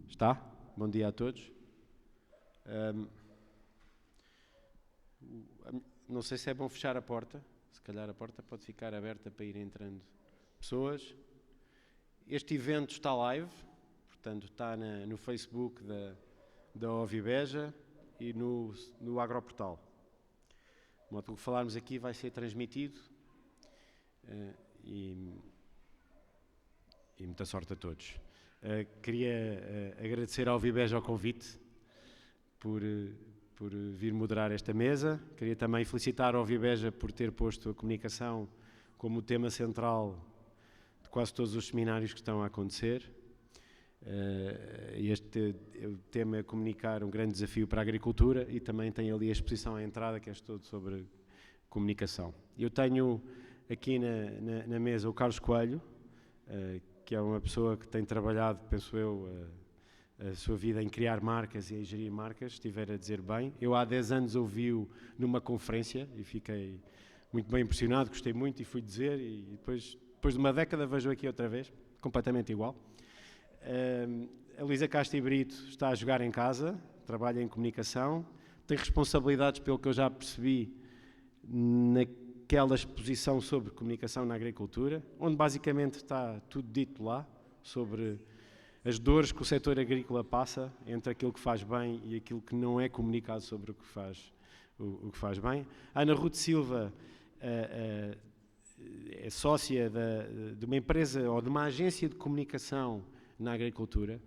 Está? Bom dia a todos. Não sei se é bom fechar a porta. Se calhar a porta pode ficar aberta para ir entrando pessoas. Este evento está live, portanto está no Facebook da Ovibeja e no Agroportal. O modo que falarmos aqui vai ser transmitido e muita sorte a todos. Queria agradecer à Ovibeja o convite por vir moderar esta mesa. Queria também felicitar a Ovibeja por ter posto a comunicação como o tema central de quase todos os seminários que estão a acontecer. Este tema é comunicar um grande desafio para a agricultura e também tem ali a exposição à entrada que é todo sobre comunicação. Eu tenho aqui na mesa o Carlos Coelho, que é uma pessoa que tem trabalhado, penso eu, a sua vida em criar marcas e em gerir marcas, se estiver a dizer bem. Eu há 10 anos ouvi-o numa conferência e fiquei muito bem impressionado, gostei muito e fui dizer, e depois de uma década vejo aqui outra vez, completamente igual. A Luísa Castro e Brito está a jogar em casa, trabalha em comunicação, tem responsabilidades, pelo que eu já percebi, naquela exposição sobre comunicação na agricultura, onde basicamente está tudo dito lá, sobre as dores que o setor agrícola passa entre aquilo que faz bem e aquilo que não é comunicado sobre o que faz bem. A Ana Ruth Silva é sócia de uma empresa ou de uma agência de comunicação na agricultura.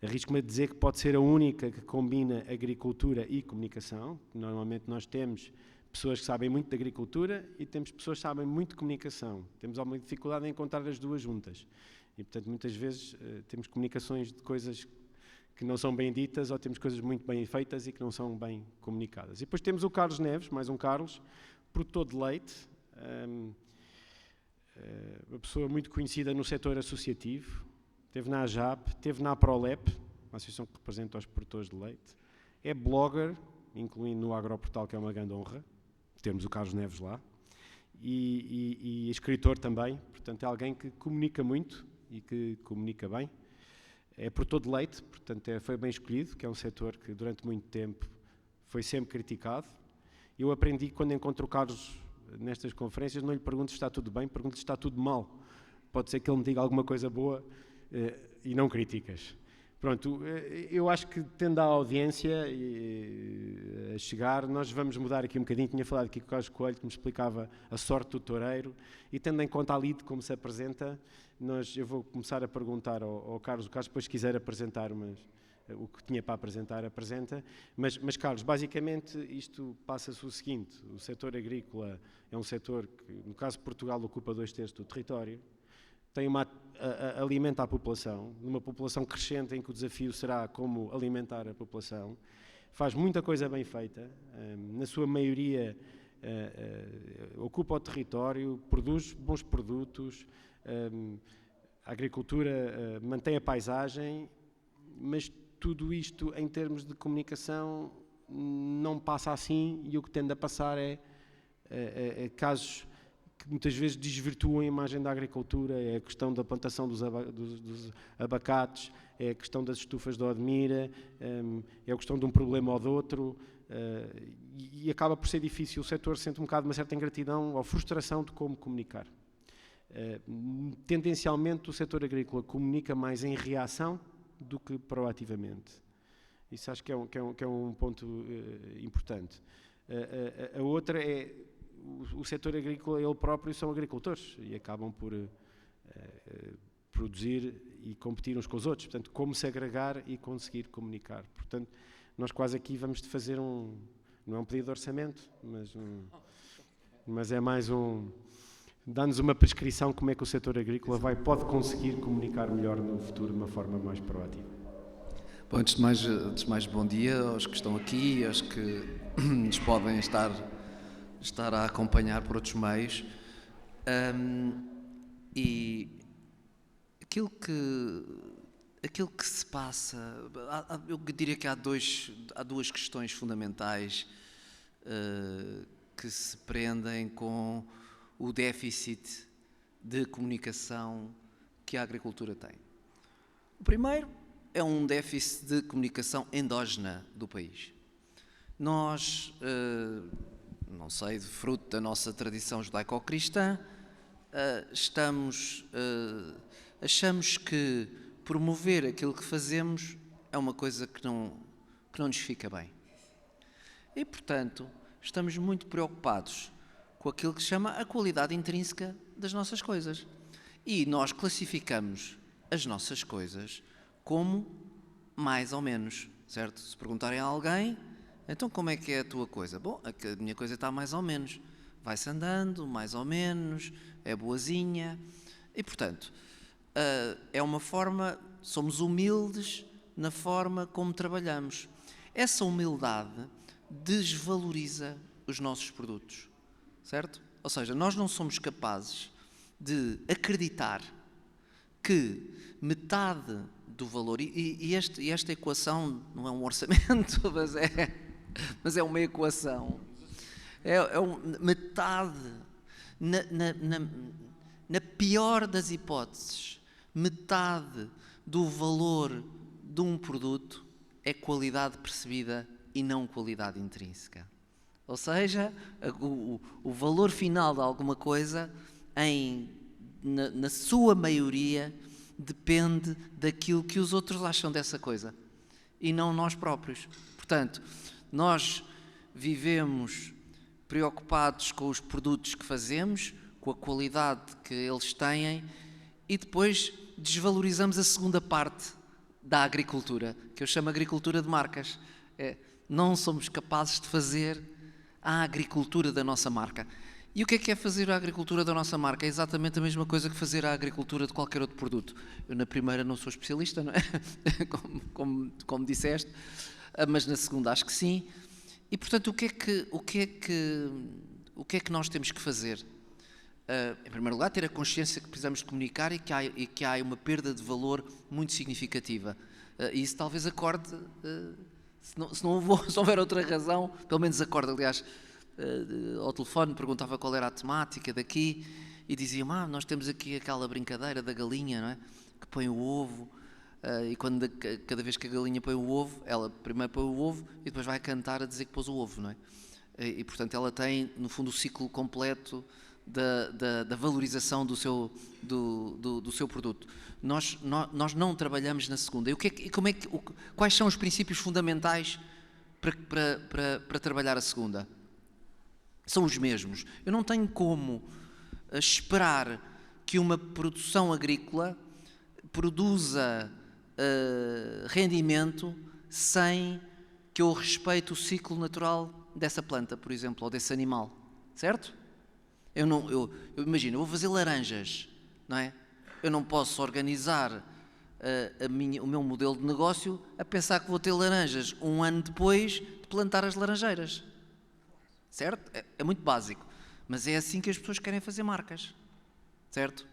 Arrisco-me a dizer que pode ser a única que combina agricultura e comunicação. Normalmente nós temos pessoas que sabem muito de agricultura e temos pessoas que sabem muito de comunicação. Temos alguma dificuldade em encontrar as duas juntas. E, portanto, muitas vezes temos comunicações de coisas que não são bem ditas ou temos coisas muito bem feitas e que não são bem comunicadas. E depois temos o Carlos Neves, mais um Carlos, produtor de leite, uma pessoa muito conhecida no setor associativo, esteve na AJAP, esteve na APROLEP, uma associação que representa os produtores de leite, é blogger, incluindo no Agroportal, que é uma grande honra, temos o Carlos Neves lá, e escritor também, portanto é alguém que comunica muito e que comunica bem. É produtor de leite, portanto foi bem escolhido, que é um setor que durante muito tempo foi sempre criticado. Eu aprendi que quando encontro o Carlos nestas conferências, não lhe pergunto se está tudo bem, pergunto se está tudo mal. Pode ser que ele me diga alguma coisa boa e não críticas. Pronto, eu acho que tendo a audiência a chegar, nós vamos mudar aqui um bocadinho. Tinha falado aqui com o Carlos Coelho, que me explicava a sorte do toureiro, e tendo em conta ali de como se apresenta, eu vou começar a perguntar ao Carlos. O Carlos depois, se quiser apresentar o que tinha para apresentar, apresenta. Mas Carlos, basicamente isto passa-se o seguinte: o setor agrícola é um setor que, no caso de Portugal, ocupa 2/3 do território, alimenta a população, numa população crescente em que o desafio será como alimentar a população, faz muita coisa bem feita, na sua maioria ocupa o território, produz bons produtos, a agricultura mantém a paisagem, mas tudo isto em termos de comunicação não passa assim, e o que tende a passar é casos que muitas vezes desvirtuam a imagem da agricultura. É a questão da plantação dos abacates, é a questão das estufas de Odmira, é a questão de um problema ou de outro, e acaba por ser difícil. O setor sente um bocado uma certa ingratidão ou frustração de como comunicar. Tendencialmente o setor agrícola comunica mais em reação do que proativamente. Isso acho que é um ponto importante. A outra é o setor agrícola, ele próprio, são agricultores e acabam por produzir e competir uns com os outros. Portanto, como se agregar e conseguir comunicar. Portanto, nós quase aqui vamos fazer não é um pedido de orçamento, mas é mais dá-nos uma prescrição como é que o setor agrícola pode conseguir comunicar melhor no futuro de uma forma mais proativa. Bom, antes de mais bom dia aos que estão aqui, aos que nos podem estar a acompanhar por outros meios. E aquilo que se passa, eu diria que há duas questões fundamentais que se prendem com o déficit de comunicação que a agricultura tem. O primeiro é um déficit de comunicação endógena do país. Nós, não sei, de fruto da nossa tradição judaico-cristã, achamos que promover aquilo que fazemos é uma coisa que não nos fica bem. E, portanto, estamos muito preocupados com aquilo que se chama a qualidade intrínseca das nossas coisas. E nós classificamos as nossas coisas como mais ou menos, certo? Se perguntarem a alguém, então como é que é a tua coisa? Bom, a minha coisa está mais ou menos. Vai-se andando, mais ou menos, é boazinha. E, portanto, é uma forma, somos humildes na forma como trabalhamos. Essa humildade desvaloriza os nossos produtos, certo? Ou seja, nós não somos capazes de acreditar que metade do valor, e esta equação não é um orçamento, mas é uma equação, metade, na pior das hipóteses, metade do valor de um produto é qualidade percebida e não qualidade intrínseca. Ou seja, o valor final de alguma coisa, na sua maioria, depende daquilo que os outros acham dessa coisa e não nós próprios. Portanto, nós vivemos preocupados com os produtos que fazemos, com a qualidade que eles têm, e depois desvalorizamos a segunda parte da agricultura, que eu chamo agricultura de marcas. Não somos capazes de fazer a agricultura da nossa marca. E o que é fazer a agricultura da nossa marca? É exatamente a mesma coisa que fazer a agricultura de qualquer outro produto. Eu na primeira não sou especialista, não é? como disseste, mas na segunda acho que sim. E, portanto, o que é que nós temos que fazer? Em primeiro lugar, ter a consciência que precisamos de comunicar e que há uma perda de valor muito significativa. E isso talvez acorde, se não houver outra razão, pelo menos acorde. Aliás, ao telefone perguntava qual era a temática daqui e diziam, nós temos aqui aquela brincadeira da galinha, não é? Que põe o ovo, e cada vez que a galinha põe o ovo, ela primeiro põe o ovo e depois vai cantar a dizer que pôs o ovo, não é? E portanto ela tem, no fundo, o ciclo completo da valorização do seu produto. Nós não trabalhamos na segunda. E quais são os princípios fundamentais para trabalhar a segunda? São os mesmos. Eu não tenho como esperar que uma produção agrícola produza rendimento sem que eu respeite o ciclo natural dessa planta, por exemplo, ou desse animal, certo? Eu imagino, eu vou fazer laranjas, não é? Eu não posso organizar o meu modelo de negócio a pensar que vou ter laranjas um ano depois de plantar as laranjeiras. Certo? É muito básico. Mas é assim que as pessoas querem fazer marcas. Certo?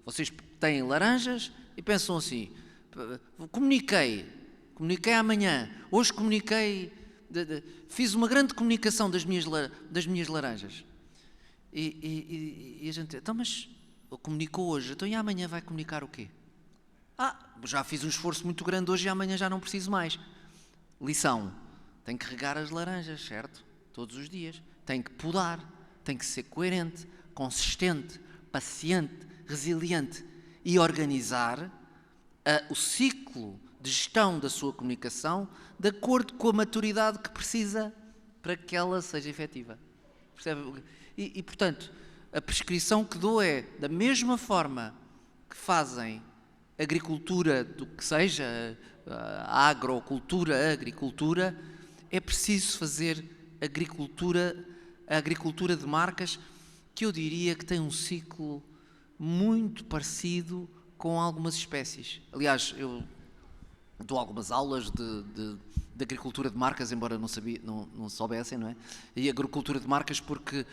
Vocês têm laranjas e pensam assim, comuniquei amanhã, hoje fiz uma grande comunicação das minhas laranjas. E a gente, então, mas comunicou hoje, então e amanhã vai comunicar o quê? Já fiz um esforço muito grande hoje e amanhã já não preciso mais. Lição, tem que regar as laranjas, certo? Todos os dias. Tem que podar, tem que ser coerente, consistente, paciente, resiliente e organizar o ciclo de gestão da sua comunicação de acordo com a maturidade que precisa para que ela seja efetiva. Percebe? E, portanto, a prescrição que dou é, da mesma forma que fazem agricultura do que seja, a agrocultura, a agricultura, é preciso fazer a agricultura de marcas, que eu diria que tem um ciclo muito parecido com algumas espécies. Aliás, eu dou algumas aulas de agricultura de marcas, embora não soubessem, não é? E agricultura de marcas porque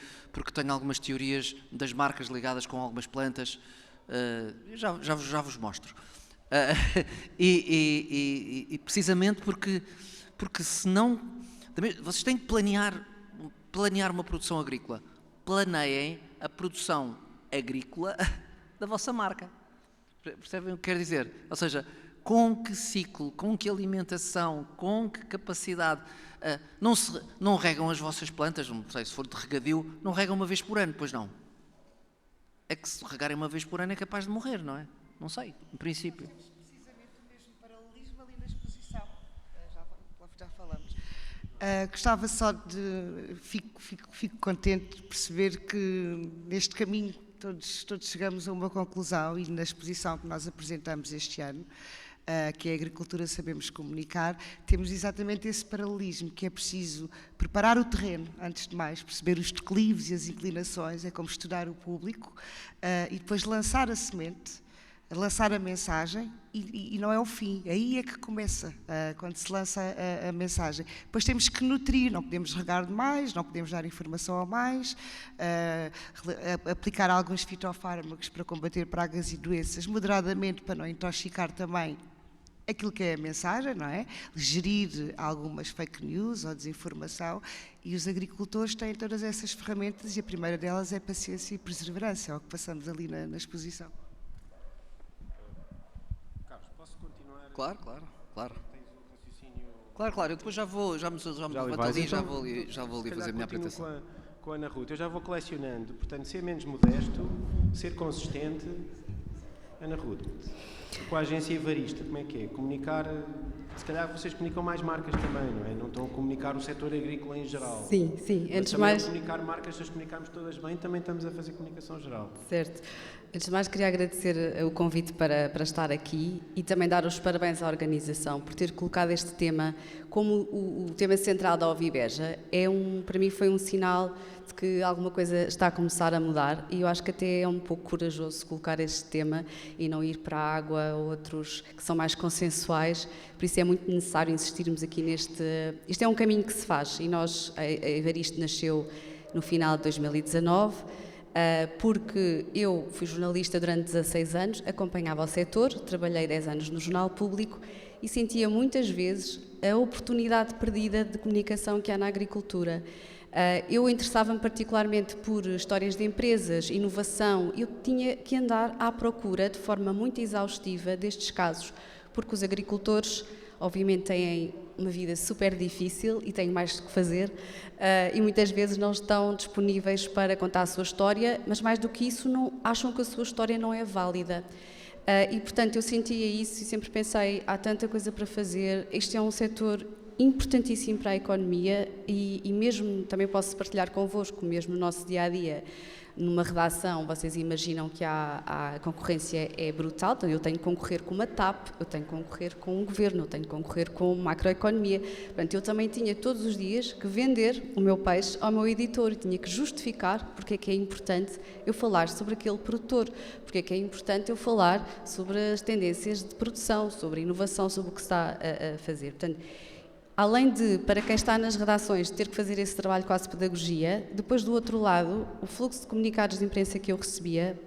tenho algumas teorias das marcas ligadas com algumas plantas, já vos mostro. E precisamente porque senão vocês têm que planear uma produção agrícola. Planeiem a produção agrícola da vossa marca. Percebem o que quero dizer? Ou seja, com que ciclo, com que alimentação, com que capacidade. Não regam as vossas plantas, não sei, se for de regadio, não regam uma vez por ano, pois não? É que se regarem uma vez por ano é capaz de morrer, não é? Não sei, em princípio. Temos precisamente o mesmo paralelismo ali na exposição. Já falamos. Gostava só de... Fico contente de perceber que neste caminho todos chegamos a uma conclusão e na exposição que nós apresentamos este ano, que é a Agricultura Sabemos Comunicar, temos exatamente esse paralelismo, que é preciso preparar o terreno, antes de mais, perceber os declives e as inclinações, é como estudar o público, e depois lançar a semente, lançar a mensagem, e não é o fim, aí é que começa, quando se lança a mensagem. Depois temos que nutrir, não podemos regar demais, não podemos dar informação a mais, aplicar alguns fitofármacos para combater pragas e doenças, moderadamente, para não intoxicar também aquilo que é a mensagem, não é? Gerir algumas fake news ou desinformação, e os agricultores têm todas essas ferramentas, e a primeira delas é paciência e perseverança, é o que passamos ali na exposição. Carlos, posso continuar? Claro. Tens um raciocínio... Claro, eu depois já me levanto ali e já vou ali fazer a minha apresentação. Com a Ana Ruth, eu já vou colecionando, portanto, ser menos modesto, ser consistente. Ana Ruth, com a agência Evarista, como é que é? Comunicar, se calhar vocês comunicam mais marcas também, não é? Não estão a comunicar o setor agrícola em geral. Sim, antes de mais... comunicar marcas, se as comunicarmos todas bem, também estamos a fazer comunicação geral. Certo. Antes de mais, queria agradecer o convite para estar aqui e também dar os parabéns à organização por ter colocado este tema como o tema central da Ovibeja. Para mim foi um sinal de que alguma coisa está a começar a mudar, e eu acho que até é um pouco corajoso colocar este tema e não ir para a água ou outros que são mais consensuais. Por isso é muito necessário insistirmos aqui neste... Isto é um caminho que se faz, e a Evaristo nasceu no final de 2019, porque eu fui jornalista durante 16 anos, acompanhava o setor, trabalhei 10 anos no Jornal Público e sentia muitas vezes a oportunidade perdida de comunicação que há na agricultura. Eu interessava-me particularmente por histórias de empresas, inovação. Eu tinha que andar à procura de forma muito exaustiva destes casos, porque os agricultores, obviamente, têm uma vida super difícil e têm mais do que fazer, e muitas vezes não estão disponíveis para contar a sua história, mas mais do que isso, acham que a sua história não é válida. E, portanto, eu sentia isso e sempre pensei, há tanta coisa para fazer, este é um setor importantíssimo para a economia e mesmo, também posso partilhar convosco, mesmo no nosso dia-a-dia, numa redação, vocês imaginam que a concorrência é brutal, então eu tenho que concorrer com uma TAP, eu tenho que concorrer com um governo, eu tenho que concorrer com macroeconomia. Portanto, eu também tinha todos os dias que vender o meu peixe ao meu editor, tinha que justificar porque é que é importante eu falar sobre aquele produtor, porque é que é importante eu falar sobre as tendências de produção, sobre a inovação, sobre o que se está a fazer. Portanto, além de, para quem está nas redações, ter que fazer esse trabalho quase de pedagogia, depois do outro lado, o fluxo de comunicados de imprensa que eu recebia,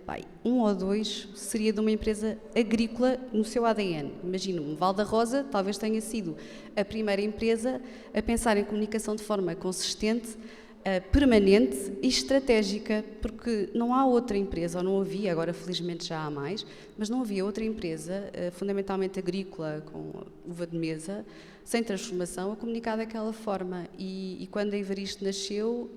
um ou dois, seria de uma empresa agrícola no seu ADN. Imagino-me, Val da Rosa talvez tenha sido a primeira empresa a pensar em comunicação de forma consistente, permanente e estratégica, porque não há outra empresa, ou não havia, agora felizmente já há mais, mas não havia outra empresa, fundamentalmente agrícola, com uva de mesa, sem transformação, a comunicar daquela forma. E quando a Evaristo nasceu,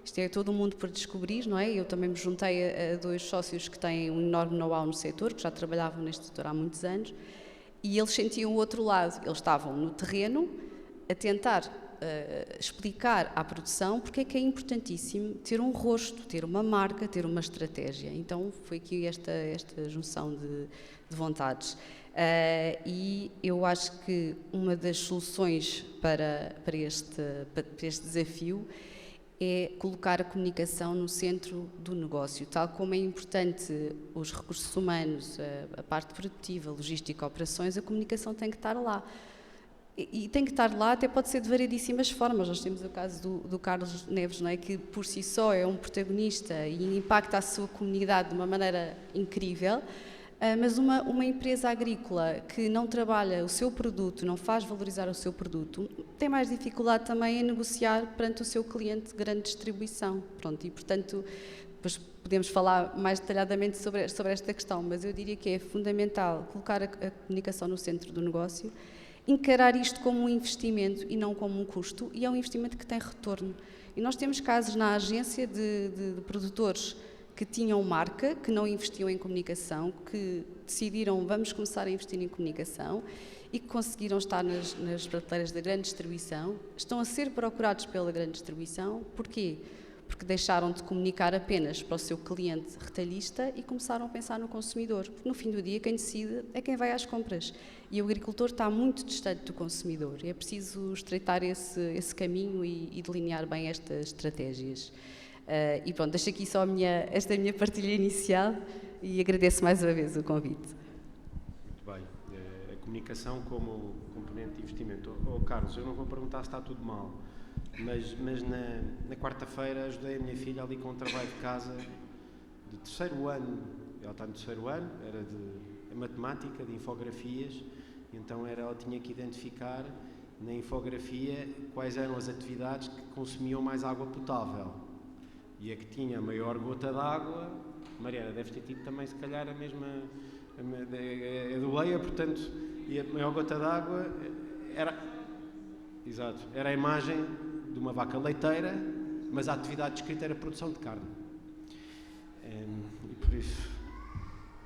isto é todo um mundo por descobrir, não é? Eu também me juntei a dois sócios que têm um enorme know-how no setor, que já trabalhavam neste setor há muitos anos, e eles sentiam o outro lado. Eles estavam no terreno a tentar explicar à produção porque é que é importantíssimo ter um rosto, ter uma marca, ter uma estratégia. Então foi aqui esta junção de vontades. E eu acho que uma das soluções para este desafio é colocar a comunicação no centro do negócio, tal como é importante os recursos humanos, a parte produtiva, logística, operações, a comunicação tem que estar lá. E tem que estar lá, até pode ser de variedíssimas formas. Nós temos o caso do Carlos Neves, não é? Que por si só é um protagonista e impacta a sua comunidade de uma maneira incrível, mas uma empresa agrícola que não trabalha o seu produto, não faz valorizar o seu produto, tem mais dificuldade também em negociar perante o seu cliente de grande distribuição. Pronto, e, portanto, depois podemos falar mais detalhadamente sobre esta questão, mas eu diria que é fundamental colocar a comunicação no centro do negócio, encarar isto como um investimento e não como um custo, e é um investimento que tem retorno. E nós temos casos na agência de produtores que tinham marca, que não investiam em comunicação, que decidiram vamos começar a investir em comunicação e que conseguiram estar nas prateleiras da grande distribuição, estão a ser procurados pela grande distribuição. Porquê? Porque deixaram de comunicar apenas para o seu cliente retalhista e começaram a pensar no consumidor. Porque no fim do dia quem decide é quem vai às compras. E o agricultor está muito distante do consumidor. É preciso estreitar esse caminho e delinear bem estas estratégias. E pronto, deixo aqui só esta minha partilha inicial e agradeço mais uma vez o convite. Muito bem. A comunicação como componente de investimento. Carlos, eu não vou perguntar se está tudo mal, mas na quarta-feira ajudei a minha filha ali com um trabalho de casa de terceiro ano. Ela está no terceiro ano, era de matemática, de infografias, então ela tinha que identificar na infografia quais eram as atividades que consumiam mais água potável. E a que tinha a maior gota d'água, Mariana, deves ter tido também, se calhar, a mesma. É do Leia, portanto, e a maior gota d'água era. Exato, era a imagem de uma vaca leiteira, mas a atividade descrita era a produção de carne. E por isso,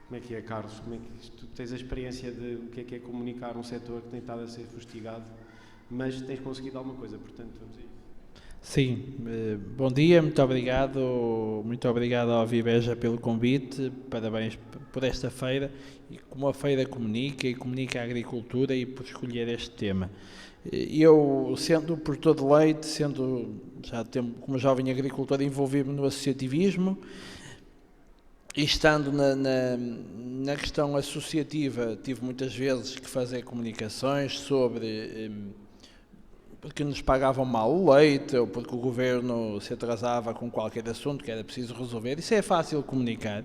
como é que é, Carlos? Como é que tu tens a experiência de o que é comunicar um setor que tem estado a ser fustigado, mas tens conseguido alguma coisa, portanto, vamos a isso. Sim, bom dia, muito obrigado ao Viveja pelo convite, parabéns por esta feira e como a feira comunica a agricultura e por escolher este tema. Eu, sendo produtor de leite, como jovem agricultor, envolvi-me no associativismo e estando na questão associativa tive muitas vezes que fazer comunicações sobre porque nos pagavam mal o leite ou porque o governo se atrasava com qualquer assunto que era preciso resolver. Isso é fácil comunicar.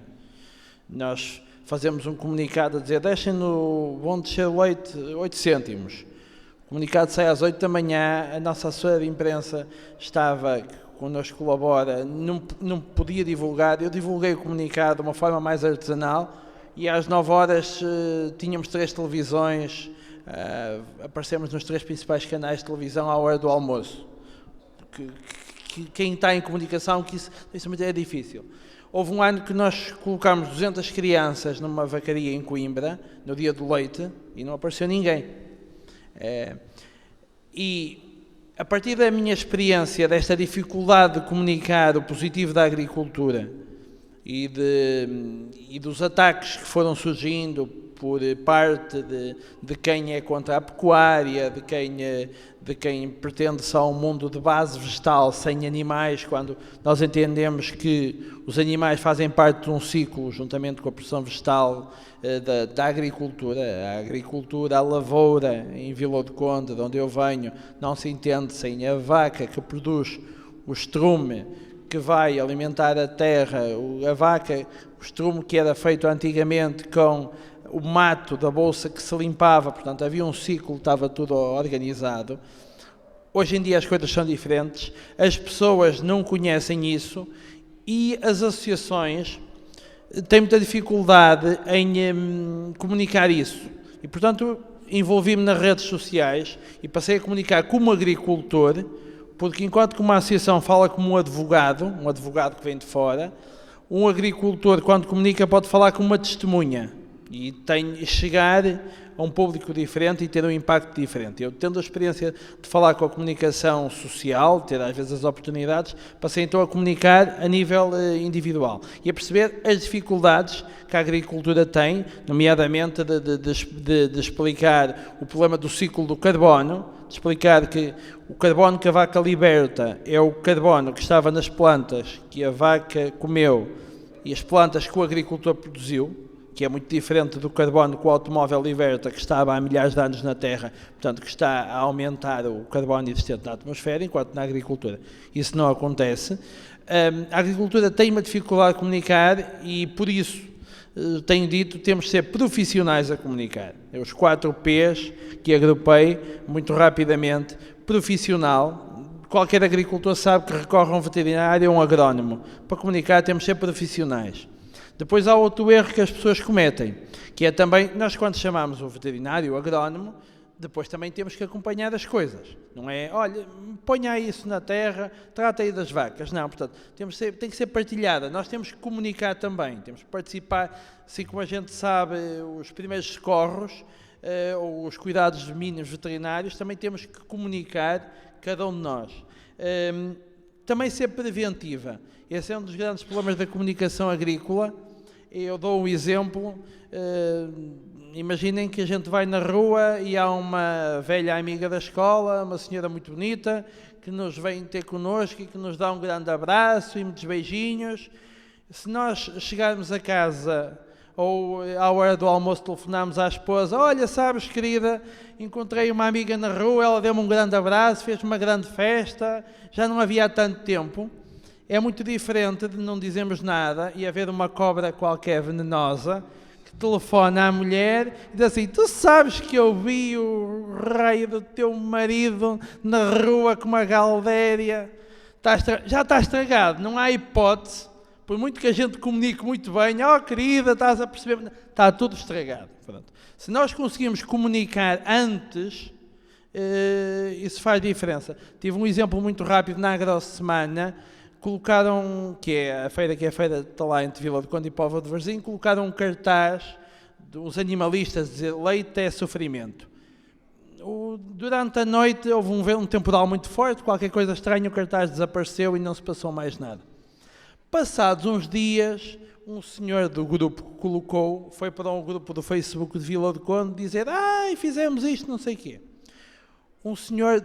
Nós fazemos um comunicado a dizer vão descer o leite 8 cêntimos. O comunicado sai às 8 da manhã, a nossa assessora de imprensa connosco colabora, não podia divulgar, eu divulguei o comunicado de uma forma mais artesanal e às 9 horas tínhamos 3 televisões, aparecemos nos 3 principais canais de televisão à hora do almoço. Quem está em comunicação, que isso é difícil. Houve um ano que nós colocámos 200 crianças numa vacaria em Coimbra, no dia do leite, e não apareceu ninguém. E a partir da minha experiência desta dificuldade de comunicar o positivo da agricultura e dos ataques que foram surgindo por parte de quem é contra a pecuária, de quem pretende só um mundo de base vegetal sem animais, quando nós entendemos que os animais fazem parte de um ciclo, juntamente com a produção vegetal da agricultura. A agricultura, a lavoura em Vila do Conde, de onde eu venho, não se entende sem a vaca que produz o estrume que vai alimentar a terra, o estrume que era feito antigamente com o mato da bolsa que se limpava, portanto havia um ciclo, estava tudo organizado. Hoje em dia as coisas são diferentes, as pessoas não conhecem isso e as associações têm muita dificuldade em comunicar isso. E portanto envolvi-me nas redes sociais e passei a comunicar como agricultor, porque enquanto que uma associação fala como um advogado que vem de fora, um agricultor quando comunica pode falar como uma testemunha. E chegar a um público diferente e ter um impacto diferente. Eu, tendo a experiência de falar com a comunicação social, ter às vezes as oportunidades, passei então a comunicar a nível individual e a perceber as dificuldades que a agricultura tem, nomeadamente de explicar o problema do ciclo do carbono, de explicar que o carbono que a vaca liberta é o carbono que estava nas plantas que a vaca comeu e as plantas que o agricultor produziu, que é muito diferente do carbono que o automóvel liberta, que estava há milhares de anos na Terra, portanto, que está a aumentar o carbono existente na atmosfera, enquanto na agricultura isso não acontece. A agricultura tem uma dificuldade de comunicar e, por isso, tenho dito, temos de ser profissionais a comunicar. É os 4 P's que agrupei muito rapidamente: profissional, qualquer agricultor sabe que recorre a um veterinário ou a um agrónomo. Para comunicar temos de ser profissionais. Depois há outro erro que as pessoas cometem, que é também, nós quando chamamos o veterinário, o agrónomo, depois também temos que acompanhar as coisas. Não é, olha, ponha isso na terra, trata aí das vacas. Não, portanto, tem que ser partilhada. Nós temos que comunicar também, temos que participar, assim como a gente sabe os primeiros socorros, ou os cuidados mínimos veterinários, também temos que comunicar, cada um de nós. Também ser preventiva. Esse é um dos grandes problemas da comunicação agrícola. Eu dou um exemplo. Imaginem que a gente vai na rua e há uma velha amiga da escola, uma senhora muito bonita, que nos vem ter connosco e que nos dá um grande abraço e muitos beijinhos. Se nós chegarmos a casa ou à hora do almoço telefonarmos à esposa, olha, sabes, querida, encontrei uma amiga na rua, ela deu-me um grande abraço, fez uma grande festa, já não havia há tanto tempo. É muito diferente de não dizermos nada e haver uma cobra qualquer venenosa que telefona à mulher e diz assim, tu sabes que eu vi o raio do teu marido na rua com uma galdéria, já está estragado, não há hipótese. Por muito que a gente comunique muito bem, querida, estás a perceber, está tudo estragado. Pronto. Se nós conseguimos comunicar antes, isso faz diferença. Tive um exemplo muito rápido na Agrosemana, colocaram, que é a feira está lá entre Vila do Conde e Póvoa de Varzim, colocaram um cartaz dos animalistas, dizer, leite é sofrimento. Durante a noite houve um temporal muito forte, qualquer coisa estranha, o cartaz desapareceu e não se passou mais nada. Passados uns dias, um senhor do grupo que colocou, foi para um grupo do Facebook de Vila do Conde dizer, fizemos isto, não sei o quê. Um senhor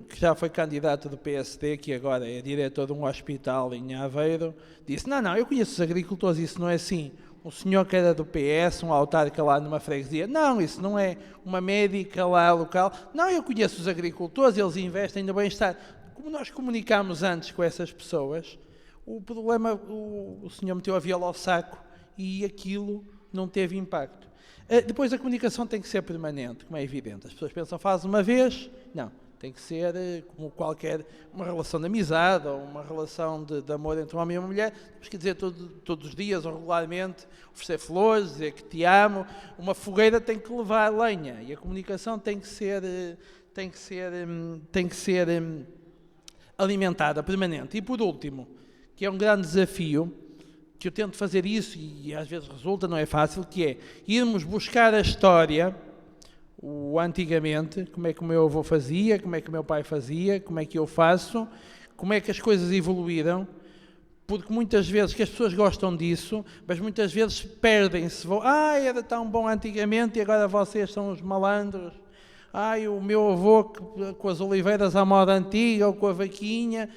que já foi candidato do PSD, que agora é diretor de um hospital em Aveiro, disse, não, eu conheço os agricultores, isso não é assim. Um senhor que era do PS, um autarca lá numa freguesia, não, isso não é. Uma médica lá local, não, eu conheço os agricultores, eles investem no bem-estar. Como nós comunicámos antes com essas pessoas, o problema, o senhor meteu a viola ao saco e aquilo não teve impacto. Depois a comunicação tem que ser permanente, como é evidente. As pessoas pensam, faz uma vez, não. Tem que ser como qualquer, uma relação de amizade ou uma relação de amor entre um homem e uma mulher. Temos que dizer todos os dias ou regularmente, oferecer flores, dizer que te amo. Uma fogueira tem que levar lenha e a comunicação tem que ser alimentada, permanente. E por último, que é um grande desafio, que eu tento fazer isso e às vezes resulta, não é fácil, que é irmos buscar a história, o antigamente, como é que o meu avô fazia, como é que o meu pai fazia, como é que eu faço, como é que as coisas evoluíram, porque muitas vezes que as pessoas gostam disso, mas muitas vezes perdem-se, era tão bom antigamente e agora vocês são os malandros, o meu avô com as oliveiras à moda antiga ou com a vaquinha,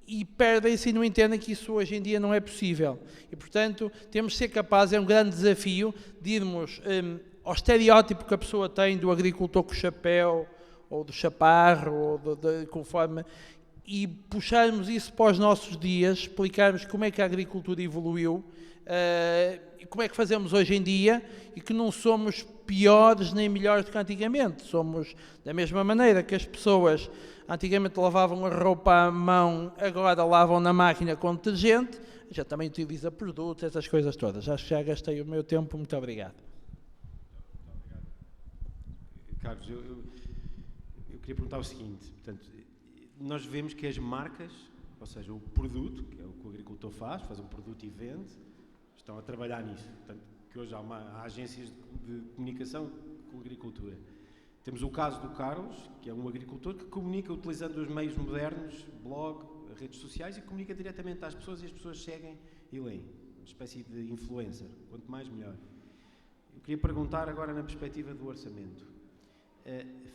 e perdem-se e não entendem que isso hoje em dia não é possível. E, portanto, temos de ser capazes, é um grande desafio, de irmos ao estereótipo que a pessoa tem do agricultor com o chapéu, ou do chaparro, ou conforme, e puxarmos isso para os nossos dias, explicarmos como é que a agricultura evoluiu, e como é que fazemos hoje em dia, e que não somos piores nem melhores do que antigamente. Somos da mesma maneira que as pessoas antigamente lavavam a roupa à mão, agora lavam na máquina com detergente, já também utiliza produtos, essas coisas todas. Acho que já gastei o meu tempo, muito obrigado. Carlos, eu queria perguntar o seguinte, portanto, nós vemos que as marcas, ou seja, o produto, que é o que o agricultor faz um produto e vende, estão a trabalhar nisso. Portanto, que hoje há agências de comunicação com a agricultura. Temos o caso do Carlos, que é um agricultor que comunica utilizando os meios modernos, blog, redes sociais, e comunica diretamente às pessoas e as pessoas seguem e leem. Uma espécie de influencer. Quanto mais, melhor. Eu queria perguntar agora na perspectiva do orçamento.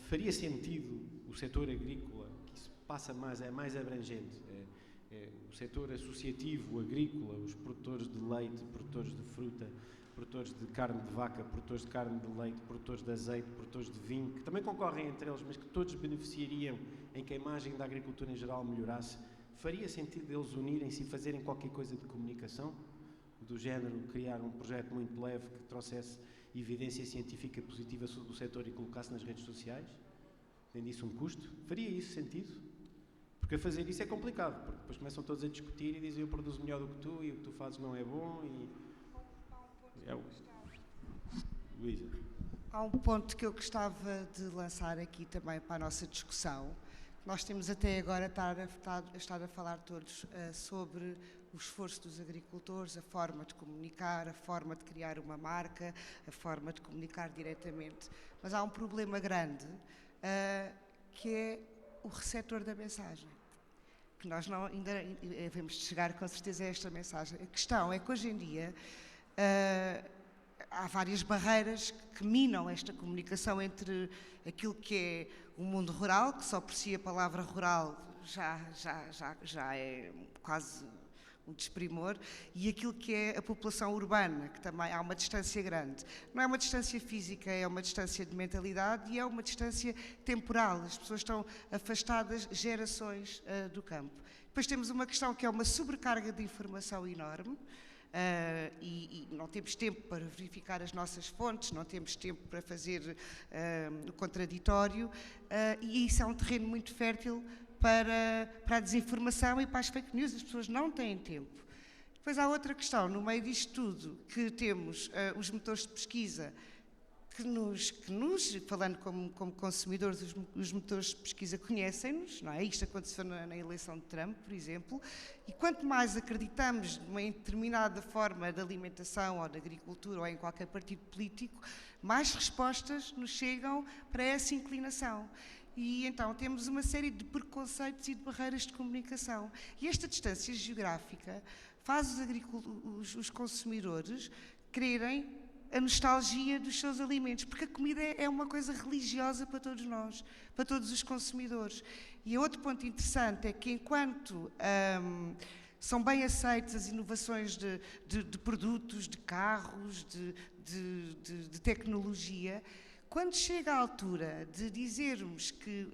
Faria sentido o setor agrícola, que isso passa é mais abrangente, o setor associativo, agrícola, os produtores de leite, produtores de fruta, produtores de carne de vaca, produtores de carne de leite, produtores de azeite, produtores de vinho, que também concorrem entre eles, mas que todos beneficiariam em que a imagem da agricultura em geral melhorasse, faria sentido eles unirem-se e fazerem qualquer coisa de comunicação? Do género, criar um projeto muito leve que trouxesse evidência científica positiva sobre o setor e colocasse nas redes sociais? Tendo isso um custo? Faria isso sentido? Porque a fazer isso é complicado, porque depois começam todos a discutir e dizem eu produzo melhor do que tu e o que tu fazes não é bom e... Luísa. Há um ponto que eu gostava de lançar aqui também para a nossa discussão. Nós temos até agora estado a falar todos sobre o esforço dos agricultores, a forma de comunicar, a forma de criar uma marca, a forma de comunicar diretamente. Mas há um problema grande, que é o receptor da mensagem. Que nós ainda devemos chegar com certeza a esta mensagem. A questão é que hoje em dia há várias barreiras que minam esta comunicação entre aquilo que é o mundo rural, que só por si a palavra rural já é quase um desprimor, e aquilo que é a população urbana, que também há uma distância grande. Não é uma distância física, é uma distância de mentalidade e é uma distância temporal. As pessoas estão afastadas gerações do campo. Depois temos uma questão que é uma sobrecarga de informação enorme, e não temos tempo para verificar as nossas fontes, não temos tempo para fazer o contraditório, e isso é um terreno muito fértil para a desinformação e para as fake news. As pessoas não têm tempo. Depois há outra questão, no meio disto tudo, que temos os motores de pesquisa que nos falando como consumidores, os motores de pesquisa conhecem-nos, não é? Isto aconteceu na eleição de Trump, por exemplo, e quanto mais acreditamos numa determinada forma de alimentação ou de agricultura ou em qualquer partido político, mais respostas nos chegam para essa inclinação. E então temos uma série de preconceitos e de barreiras de comunicação. E esta distância geográfica faz os consumidores quererem a nostalgia dos seus alimentos, porque a comida é uma coisa religiosa para todos nós, para todos os consumidores. E outro ponto interessante é que enquanto são bem aceitas as inovações de produtos, de carros, de tecnologia, quando chega a altura de dizermos que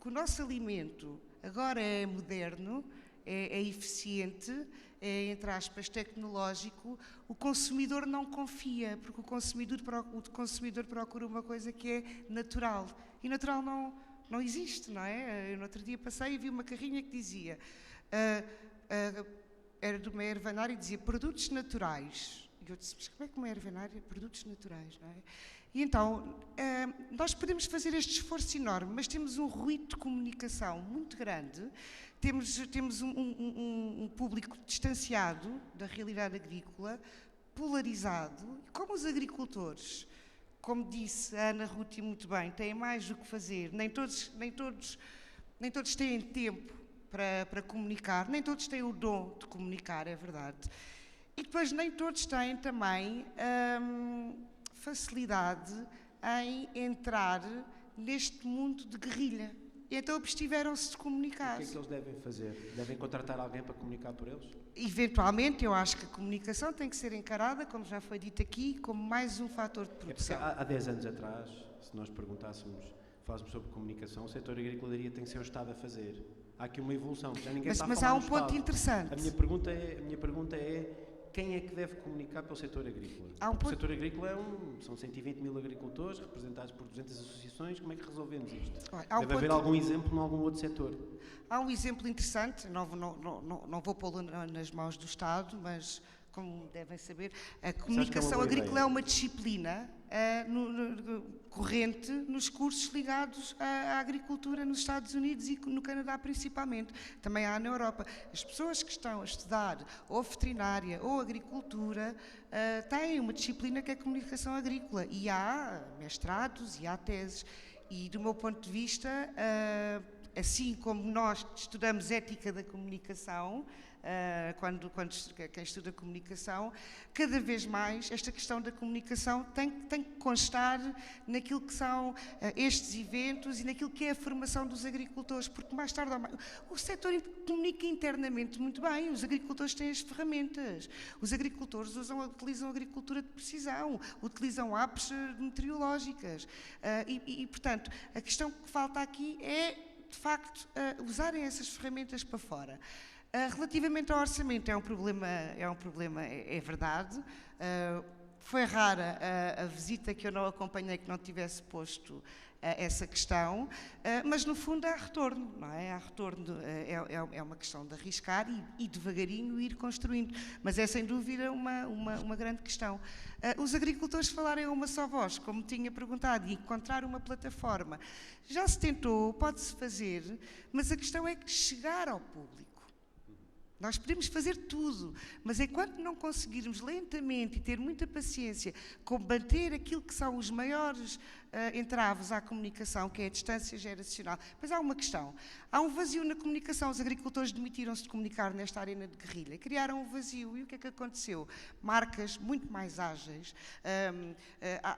o nosso alimento agora é moderno, é eficiente, é, entre aspas, tecnológico, o consumidor não confia, porque o consumidor procura uma coisa que é natural. E natural não existe, não é? Eu no outro dia passei e vi uma carrinha que dizia, era de uma ervanária e dizia produtos naturais. E eu disse, mas como é que uma ervanária? Produtos naturais, não é? E então, nós podemos fazer este esforço enorme, mas temos um ruído de comunicação muito grande, temos um público distanciado da realidade agrícola, polarizado, e como os agricultores, como disse a Ana Ruth muito bem, têm mais do que fazer, nem todos têm tempo para comunicar, nem todos têm o dom de comunicar, é verdade. E depois nem todos têm também facilidade em entrar neste mundo de guerrilha. E então abstiveram-se de comunicar. O que é que eles devem fazer? Devem contratar alguém para comunicar por eles? Eventualmente, eu acho que a comunicação tem que ser encarada, como já foi dito aqui, como mais um fator de produção. Há 10 anos atrás, se nós falássemos sobre comunicação, o setor agrícola tem que ser o Estado a fazer. Há aqui uma evolução, já ninguém está a falar mas há um do ponto Estado. interessante. A minha pergunta é quem é que deve comunicar pelo setor agrícola? O setor agrícola são 120 mil agricultores, representados por 200 associações, como é que resolvemos isto? Deve haver algum exemplo em algum outro setor? Há um exemplo interessante, não vou pô-lo nas mãos do Estado, mas, como devem saber, a comunicação agrícola é uma disciplina corrente nos cursos ligados à agricultura nos Estados Unidos e no Canadá principalmente. Também há na Europa. As pessoas que estão a estudar ou veterinária ou agricultura têm uma disciplina que é a comunicação agrícola e há mestrados e há teses. E do meu ponto de vista, assim como nós estudamos ética da comunicação, quem estuda comunicação, cada vez mais esta questão da comunicação tem que constar naquilo que são estes eventos e naquilo que é a formação dos agricultores, porque mais tarde ou mais, o setor comunica internamente muito bem, os agricultores têm as ferramentas, os agricultores utilizam agricultura de precisão, utilizam apps meteorológicas e, portanto, a questão que falta aqui é, de facto, usarem essas ferramentas para fora. Relativamente ao orçamento, é um problema, é verdade. Foi rara a visita que eu não acompanhei, que não tivesse posto essa questão, mas no fundo há retorno, não é? Há retorno, é uma questão de arriscar e devagarinho ir construindo, mas é sem dúvida uma grande questão. Os agricultores falarem a uma só voz, como tinha perguntado, e encontrar uma plataforma. Já se tentou, pode-se fazer, mas a questão é que chegar ao público. Nós podemos fazer tudo, mas enquanto não conseguirmos lentamente e ter muita paciência combater aquilo que são os maiores entraves à comunicação, que é a distância geracional. Mas há uma questão. Há um vazio na comunicação. Os agricultores demitiram-se de comunicar nesta arena de guerrilha. Criaram um vazio. E o que é que aconteceu? Marcas muito mais ágeis,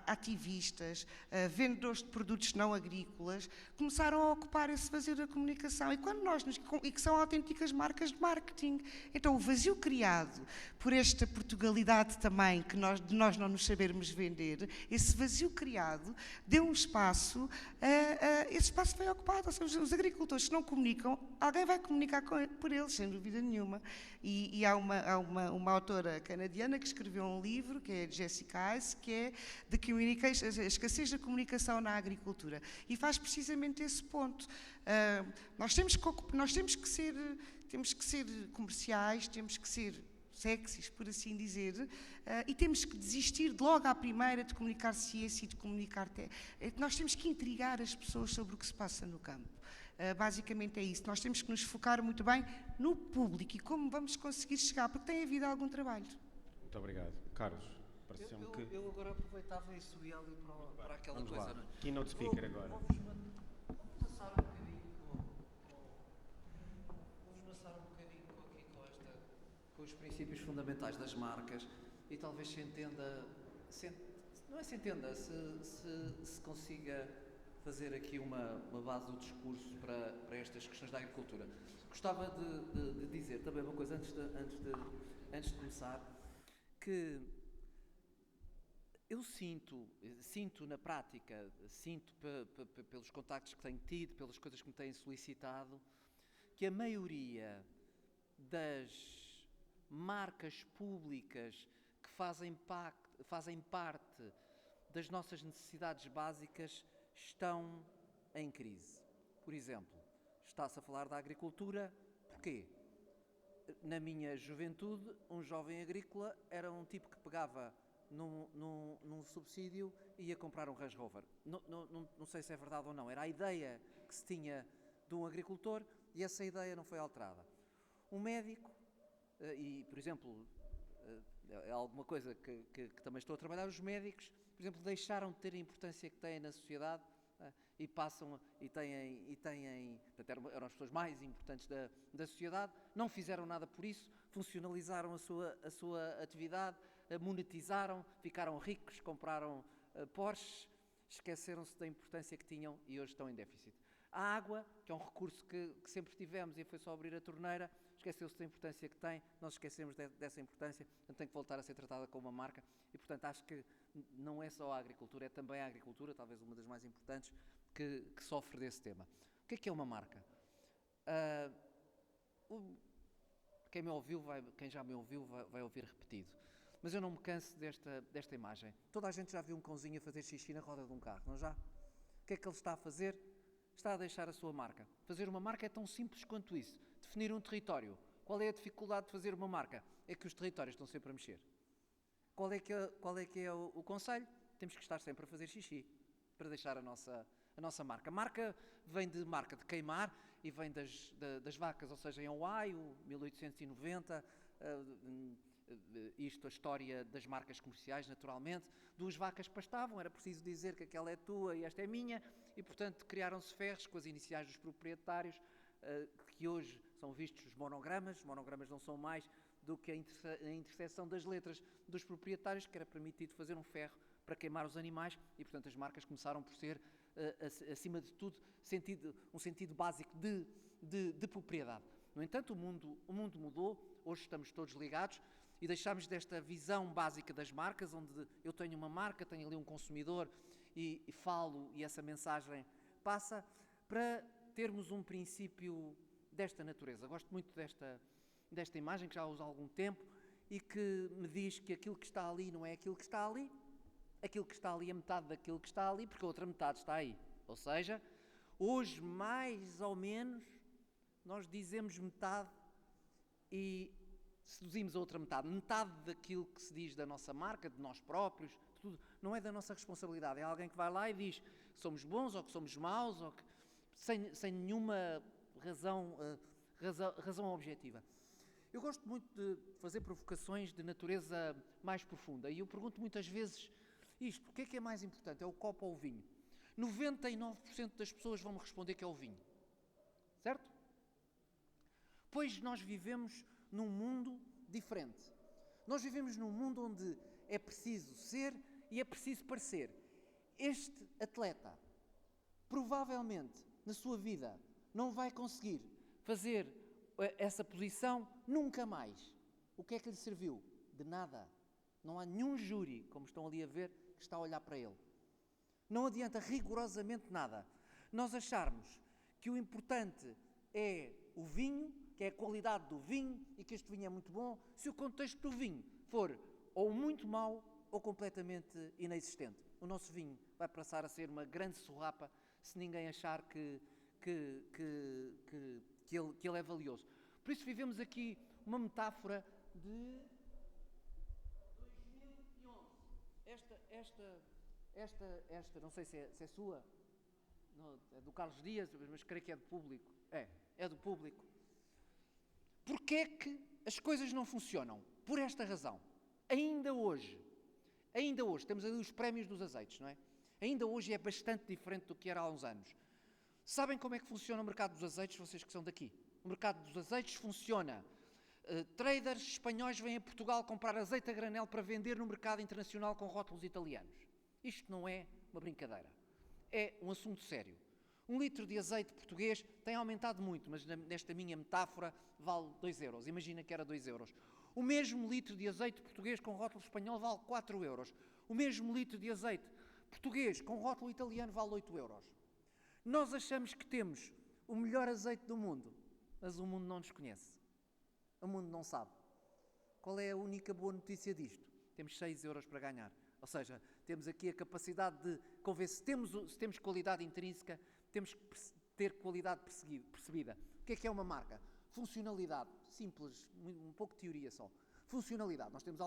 ativistas, vendedores de produtos não agrícolas, começaram a ocupar esse vazio da comunicação. E que são autênticas marcas de marketing. Então, o vazio criado por esta Portugalidade também, de nós não nos sabermos vender, esse vazio criado deu um espaço, esse espaço foi ocupado, ou seja, os agricultores que não comunicam, alguém vai comunicar por eles, sem dúvida nenhuma. E há uma autora canadiana que escreveu um livro, que é Jessica Ice, que é The Communication, a escassez da comunicação na agricultura, e faz precisamente esse ponto. Nós temos que ser comerciais, temos que ser sexys, por assim dizer, e temos que desistir de logo à primeira de comunicar ciência e de comunicar... Nós temos que intrigar as pessoas sobre o que se passa no campo. Basicamente é isso. Nós temos que nos focar muito bem no público e como vamos conseguir chegar, porque tem havido algum trabalho. Muito obrigado. Carlos, pareceu-me que... Eu agora aproveitava e subia ali para aquela Vamos coisa. lá. Não é? Keynote speaker agora. Vou-vos passar um bocadinho com os princípios fundamentais das marcas e talvez se entenda, não é se entenda, se consiga fazer aqui uma base do discurso para estas questões da agricultura. Gostava de dizer também uma coisa antes de começar, que eu sinto na prática, pelos contactos que tenho tido, pelas coisas que me têm solicitado, que a maioria das marcas públicas que fazem parte das nossas necessidades básicas estão em crise. Por exemplo, está-se a falar da agricultura, porquê? Na minha juventude, um jovem agrícola era um tipo que pegava num subsídio e ia comprar um Range Rover. Não sei se é verdade ou não, era a ideia que se tinha de um agricultor e essa ideia não foi alterada. Um médico, e por exemplo, é alguma coisa que também estou a trabalhar, os médicos, por exemplo, deixaram de ter a importância que têm na sociedade e passam e têm portanto, eram as pessoas mais importantes da sociedade, não fizeram nada por isso, funcionalizaram a sua atividade, monetizaram, ficaram ricos, compraram Porsches, esqueceram-se da importância que tinham e hoje estão em déficit. A água, que é um recurso que sempre tivemos e foi só abrir a torneira, esqueceu-se da importância que tem, nós esquecemos dessa importância, portanto tem que voltar a ser tratada como uma marca e, portanto, acho que não é só a agricultura, é também a agricultura, talvez uma das mais importantes, que sofre desse tema. O que é uma marca? Quem já me ouviu vai ouvir repetido, mas eu não me canso desta imagem. Toda a gente já viu um cãozinho a fazer xixi na roda de um carro, não já? O que é que ele está a fazer? Está a deixar a sua marca. Fazer uma marca é tão simples quanto isso. Definir um território. Qual é a dificuldade de fazer uma marca? É que os territórios estão sempre a mexer. Qual é que é o conselho? Temos que estar sempre a fazer xixi para deixar a nossa marca. Marca vem de marca de queimar e vem das vacas, ou seja, em Ohio, 1890, a história das marcas comerciais, naturalmente, 2 vacas pastavam, era preciso dizer que aquela é tua e esta é minha, e portanto criaram-se ferros com as iniciais dos proprietários, que hoje são vistos os monogramas. Os monogramas não são mais do que a interseção das letras dos proprietários, que era permitido fazer um ferro para queimar os animais, e portanto as marcas começaram por ser, acima de tudo, um sentido básico de propriedade. No entanto, o mundo mudou, hoje estamos todos ligados e deixámos desta visão básica das marcas, onde eu tenho uma marca, tenho ali um consumidor e falo e essa mensagem passa, para termos um princípio desta natureza. Gosto muito desta imagem, que já uso há algum tempo, e que me diz que aquilo que está ali não é aquilo que está ali, aquilo que está ali é metade daquilo que está ali, porque a outra metade está aí. Ou seja, hoje, mais ou menos, nós dizemos metade e seduzimos a outra metade. Metade daquilo que se diz da nossa marca, de nós próprios, de tudo, não é da nossa responsabilidade. É alguém que vai lá e diz que somos bons ou que somos maus, ou que, sem nenhuma razão objetiva. Eu gosto muito de fazer provocações de natureza mais profunda e eu pergunto muitas vezes isto: o que é mais importante? É o copo ou o vinho? 99% das pessoas vão me responder que é o vinho. Certo? Pois nós vivemos num mundo diferente. Nós vivemos num mundo onde é preciso ser e é preciso parecer. Este atleta, provavelmente, na sua vida, não vai conseguir fazer essa posição nunca mais. O que é que lhe serviu? De nada. Não há nenhum júri, como estão ali a ver, que está a olhar para ele. Não adianta rigorosamente nada. Nós acharmos que o importante é o vinho, que é a qualidade do vinho e que este vinho é muito bom, se o contexto do vinho for ou muito mau ou completamente inexistente. O nosso vinho vai passar a ser uma grande sorrapa se ninguém achar que ele é valioso. Por isso vivemos aqui uma metáfora de 2011. Esta não sei se é sua, não, é do Carlos Dias, mas creio que é do público. É do público. Porquê é que as coisas não funcionam? Por esta razão. Ainda hoje, temos ali os prémios dos azeites, não é? Ainda hoje é bastante diferente do que era há uns anos. Sabem como é que funciona o mercado dos azeites, vocês que são daqui? O mercado dos azeites funciona. Traders espanhóis vêm a Portugal comprar azeite a granel para vender no mercado internacional com rótulos italianos. Isto não é uma brincadeira. É um assunto sério. 1 litro de azeite português tem aumentado muito, mas nesta minha metáfora vale 2 euros. Imagina que era 2 euros. O mesmo litro de azeite português com rótulo espanhol vale 4 euros. O mesmo litro de azeite português com rótulo italiano vale 8 euros. Nós achamos que temos o melhor azeite do mundo, mas o mundo não nos conhece. O mundo não sabe. Qual é a única boa notícia disto? Temos 6 euros para ganhar. Ou seja, temos aqui a capacidade de convencer. Se temos qualidade intrínseca, temos que ter qualidade percebida. O que é uma marca? Funcionalidade. Simples, um pouco de teoria só. Funcionalidade. Nós temos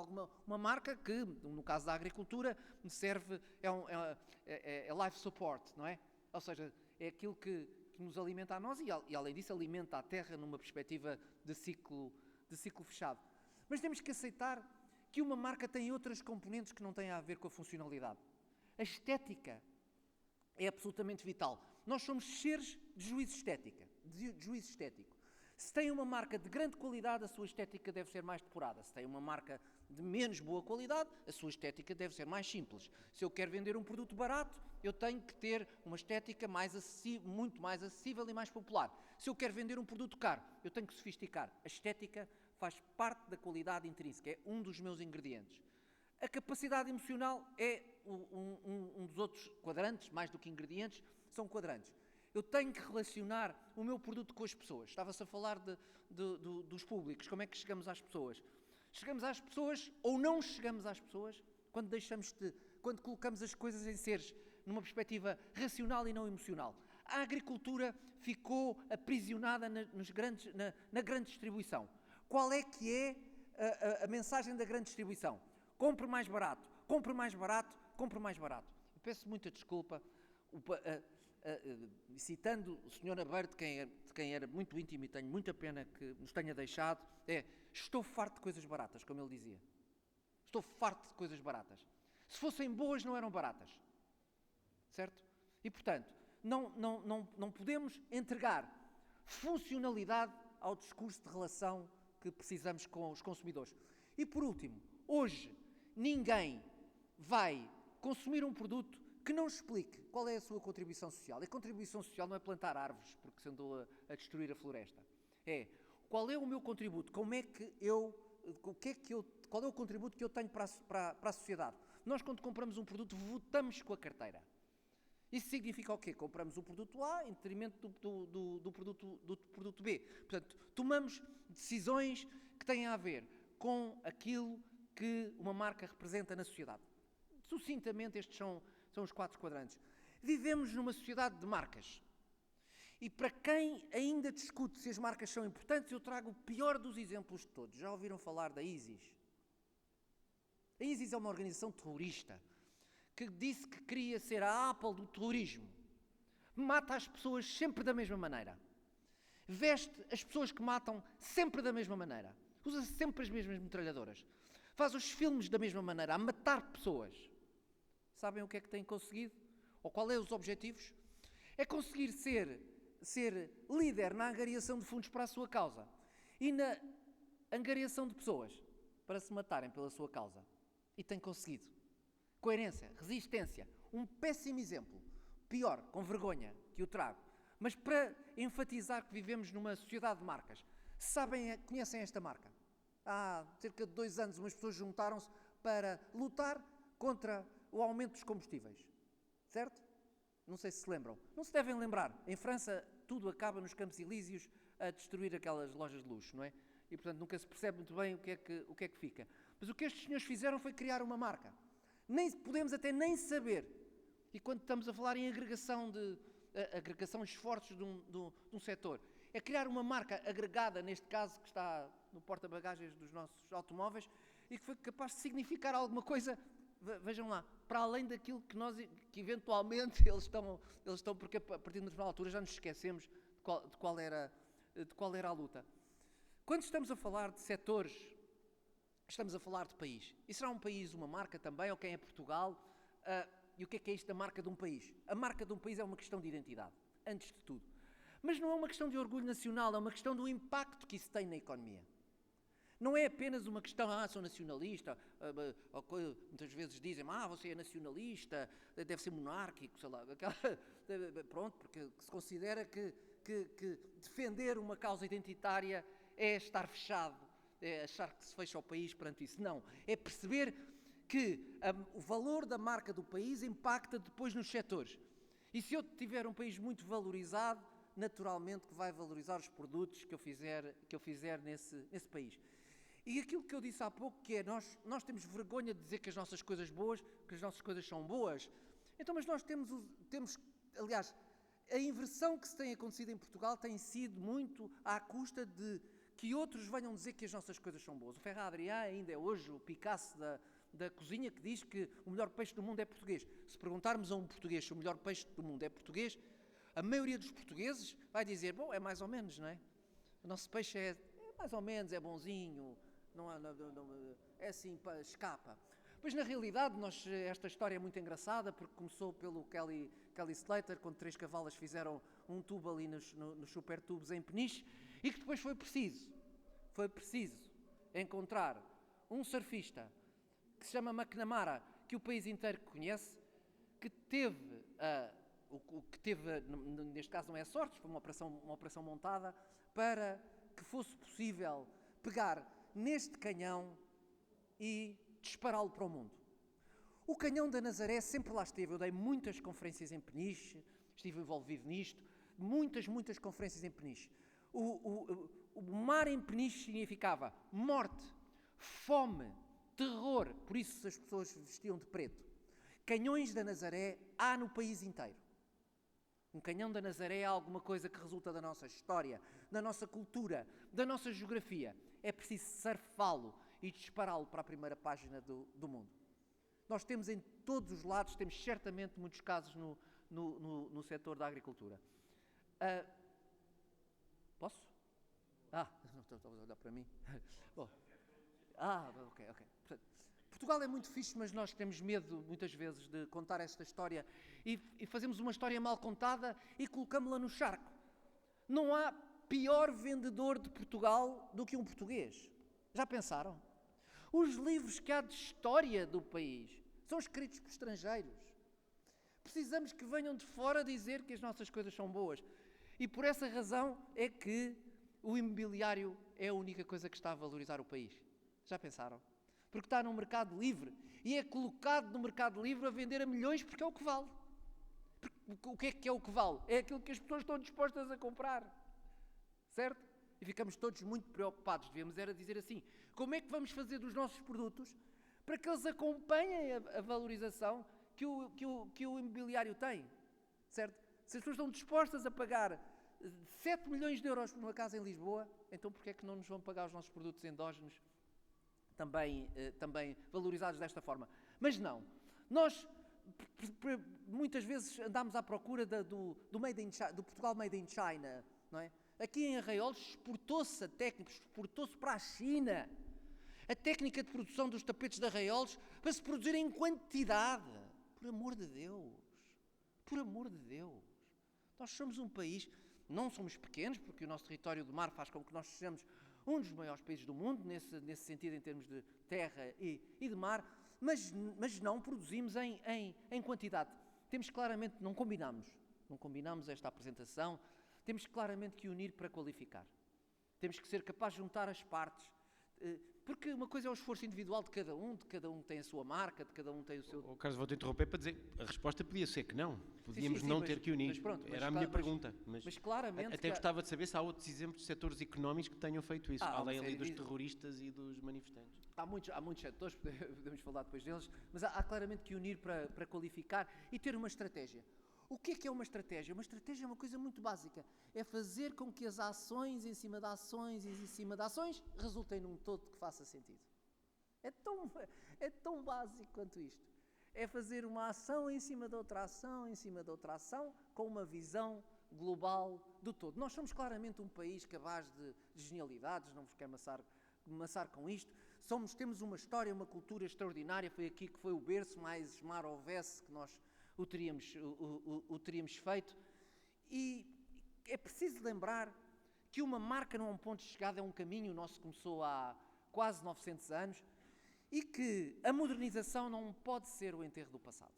uma marca que, no caso da agricultura, serve, é life support, não é? Ou seja, é aquilo que nos alimenta a nós e além disso, alimenta a terra numa perspectiva de ciclo fechado. Mas temos que aceitar que uma marca tem outras componentes que não têm a ver com a funcionalidade. A estética é absolutamente vital. Nós somos seres de juízo estético. Se tem uma marca de grande qualidade, a sua estética deve ser mais depurada. Se tem uma marca de menos boa qualidade, a sua estética deve ser mais simples. Se eu quero vender um produto barato, eu tenho que ter uma estética muito mais acessível e mais popular. Se eu quero vender um produto caro, eu tenho que sofisticar. A estética faz parte da qualidade intrínseca, é um dos meus ingredientes. A capacidade emocional é um dos outros quadrantes, mais do que ingredientes, são quadrantes. Eu tenho que relacionar o meu produto com as pessoas. Estava-se a falar dos públicos, como é que chegamos às pessoas? Chegamos às pessoas ou não chegamos às pessoas quando colocamos as coisas em seres numa perspectiva racional e não emocional. A agricultura ficou aprisionada na grande distribuição. Qual é que é a mensagem da grande distribuição? Compre mais barato, compre mais barato, compre mais barato. Eu peço muita desculpa, citando o Sr. Aveiro, de quem era muito íntimo e tenho muita pena que nos tenha deixado, estou farto de coisas baratas, como ele dizia. Estou farto de coisas baratas. Se fossem boas, não eram baratas. Certo? E, portanto, não podemos entregar funcionalidade ao discurso de relação que precisamos com os consumidores. E, por último, hoje ninguém vai consumir um produto que não explique qual é a sua contribuição social. A contribuição social não é plantar árvores porque se andou a destruir a floresta. Qual é o meu contributo? Qual é o contributo que eu tenho para a sociedade? Nós, quando compramos um produto, votamos com a carteira. Isso significa o quê? Compramos o produto A em detrimento do produto B. Portanto, tomamos decisões que têm a ver com aquilo que uma marca representa na sociedade. Sucintamente, estes são os 4 quadrantes. Vivemos numa sociedade de marcas. E para quem ainda discute se as marcas são importantes, eu trago o pior dos exemplos de todos. Já ouviram falar da ISIS? A ISIS é uma organização terrorista que disse que queria ser a Apple do terrorismo. Mata as pessoas sempre da mesma maneira. Veste as pessoas que matam sempre da mesma maneira. Usa sempre as mesmas metralhadoras. Faz os filmes da mesma maneira, a matar pessoas. Sabem o que é que tem conseguido? Ou qual é os objetivos? É conseguir ser líder na angariação de fundos para a sua causa e na angariação de pessoas para se matarem pela sua causa. E tem conseguido. Coerência, resistência. Um péssimo exemplo. Pior, com vergonha, que o trago. Mas para enfatizar que vivemos numa sociedade de marcas. Conhecem esta marca? Há cerca de 2 anos umas pessoas juntaram-se para lutar contra o aumento dos combustíveis. Certo? Não sei se se lembram. Não se devem lembrar. Em França tudo acaba nos Campos Elíseos a destruir aquelas lojas de luxo, não é? E portanto nunca se percebe muito bem o que é que fica. Mas o que estes senhores fizeram foi criar uma marca. Podemos até nem saber. E quando estamos a falar em agregação de esforços de um setor, é criar uma marca agregada, neste caso, que está no porta-bagagens dos nossos automóveis e que foi capaz de significar alguma coisa, vejam lá, para além daquilo que eventualmente eles estão, porque a partir de uma determinada altura já nos esquecemos de qual era a luta. Quando estamos a falar de setores, estamos a falar de país. E será um país uma marca também, ou quem é Portugal? E o que é isto da marca de um país? A marca de um país é uma questão de identidade, antes de tudo. Mas não é uma questão de orgulho nacional, é uma questão do impacto que isso tem na economia. Não é apenas uma questão, sou nacionalista, muitas vezes dizem, você é nacionalista, deve ser monárquico, sei lá, pronto, porque se considera que defender uma causa identitária é estar fechado, é achar que se fecha o país perante isso. Não, é perceber que o valor da marca do país impacta depois nos setores. E se eu tiver um país muito valorizado, naturalmente que vai valorizar os produtos que eu fizer nesse país. E aquilo que eu disse há pouco, que é nós temos vergonha de dizer que as nossas coisas são boas. Então, mas nós temos, aliás, a inversão que se tem acontecido em Portugal tem sido muito à custa de que outros venham dizer que as nossas coisas são boas. O Ferrat Adrià ainda é hoje o Picasso da cozinha que diz que o melhor peixe do mundo é português. Se perguntarmos a um português se o melhor peixe do mundo é português, a maioria dos portugueses vai dizer, é mais ou menos, não é? O nosso peixe é mais ou menos, é bonzinho, não é assim, escapa. Pois na realidade, esta história é muito engraçada, porque começou pelo Kelly Slater, quando 3 cavalas fizeram um tubo ali nos super tubos em Peniche, e que depois foi preciso encontrar um surfista que se chama McNamara, que o país inteiro conhece, que teve, neste caso não é sorte, foi uma operação montada para que fosse possível pegar neste canhão e dispará-lo para o mundo. O canhão da Nazaré sempre lá esteve. Eu dei muitas conferências em Peniche, estive envolvido nisto, muitas conferências em Peniche. O mar em Peniche significava morte, fome, terror, por isso as pessoas vestiam de preto. Canhões da Nazaré há no país inteiro. Um canhão da Nazaré é alguma coisa que resulta da nossa história, da nossa cultura, da nossa geografia. É preciso surfá-lo e dispará-lo para a primeira página do mundo. Nós temos em todos os lados, temos certamente muitos casos no setor da agricultura. Posso? Não estou a olhar para mim. Bom. Ok. Portugal é muito fixe, mas nós temos medo, muitas vezes, de contar esta história e fazemos uma história mal contada e colocamos-la no charco. Não há pior vendedor de Portugal do que um português. Já pensaram? Os livros que há de história do país são escritos por estrangeiros. Precisamos que venham de fora dizer que as nossas coisas são boas. E por essa razão é que o imobiliário é a única coisa que está a valorizar o país. Já pensaram? Porque está no mercado livre e é colocado no mercado livre a vender a milhões porque é o que vale. Porque o que é o que vale? É aquilo que as pessoas estão dispostas a comprar. Certo? E ficamos todos muito preocupados. Devíamos era dizer assim, como é que vamos fazer dos nossos produtos para que eles acompanhem a valorização que o imobiliário tem, certo? Se as pessoas estão dispostas a pagar 7 milhões de euros por uma casa em Lisboa, então porquê é que não nos vão pagar os nossos produtos endógenos também valorizados desta forma? Mas não. Nós muitas vezes andamos à procura do Portugal Made in China, não é? Aqui em Arraiolos exportou-se a técnica, exportou-se para a China a técnica de produção dos tapetes de Arraiolos para se produzir em quantidade. Por amor de Deus. Por amor de Deus. Nós somos um país, não somos pequenos, porque o nosso território do mar faz com que nós sejamos um dos maiores países do mundo, nesse sentido, em termos de terra e de mar, mas não produzimos em quantidade. Temos claramente, não combinamos esta apresentação, temos claramente que unir para qualificar. Temos que ser capazes de juntar as partes, porque uma coisa é o esforço individual de cada um tem a sua marca, de cada um tem o seu... Carlos, vou-te interromper para dizer, a resposta podia ser que não, podíamos sim, não ter que unir, era a minha pergunta, mas claramente... Até gostava de saber se há outros exemplos de setores económicos que tenham feito isso, além ali dos terroristas e dos manifestantes. Há muitos setores, podemos falar depois deles, mas há claramente que unir para qualificar e ter uma estratégia. O que é uma estratégia? Uma estratégia é uma coisa muito básica. É fazer com que as ações em cima de ações e em cima de ações resultem num todo que faça sentido. É tão básico quanto isto. É fazer uma ação em cima de outra ação, em cima de outra ação, com uma visão global do todo. Nós somos claramente um país capaz de genialidades, não vos quero amassar com isto. Temos uma história, uma cultura extraordinária, foi aqui que foi o berço, mais mar houvesse que nós o teríamos feito. E é preciso lembrar que uma marca não é um ponto de chegada, é um caminho. O nosso começou há quase 900 anos e que a modernização não pode ser o enterro do passado.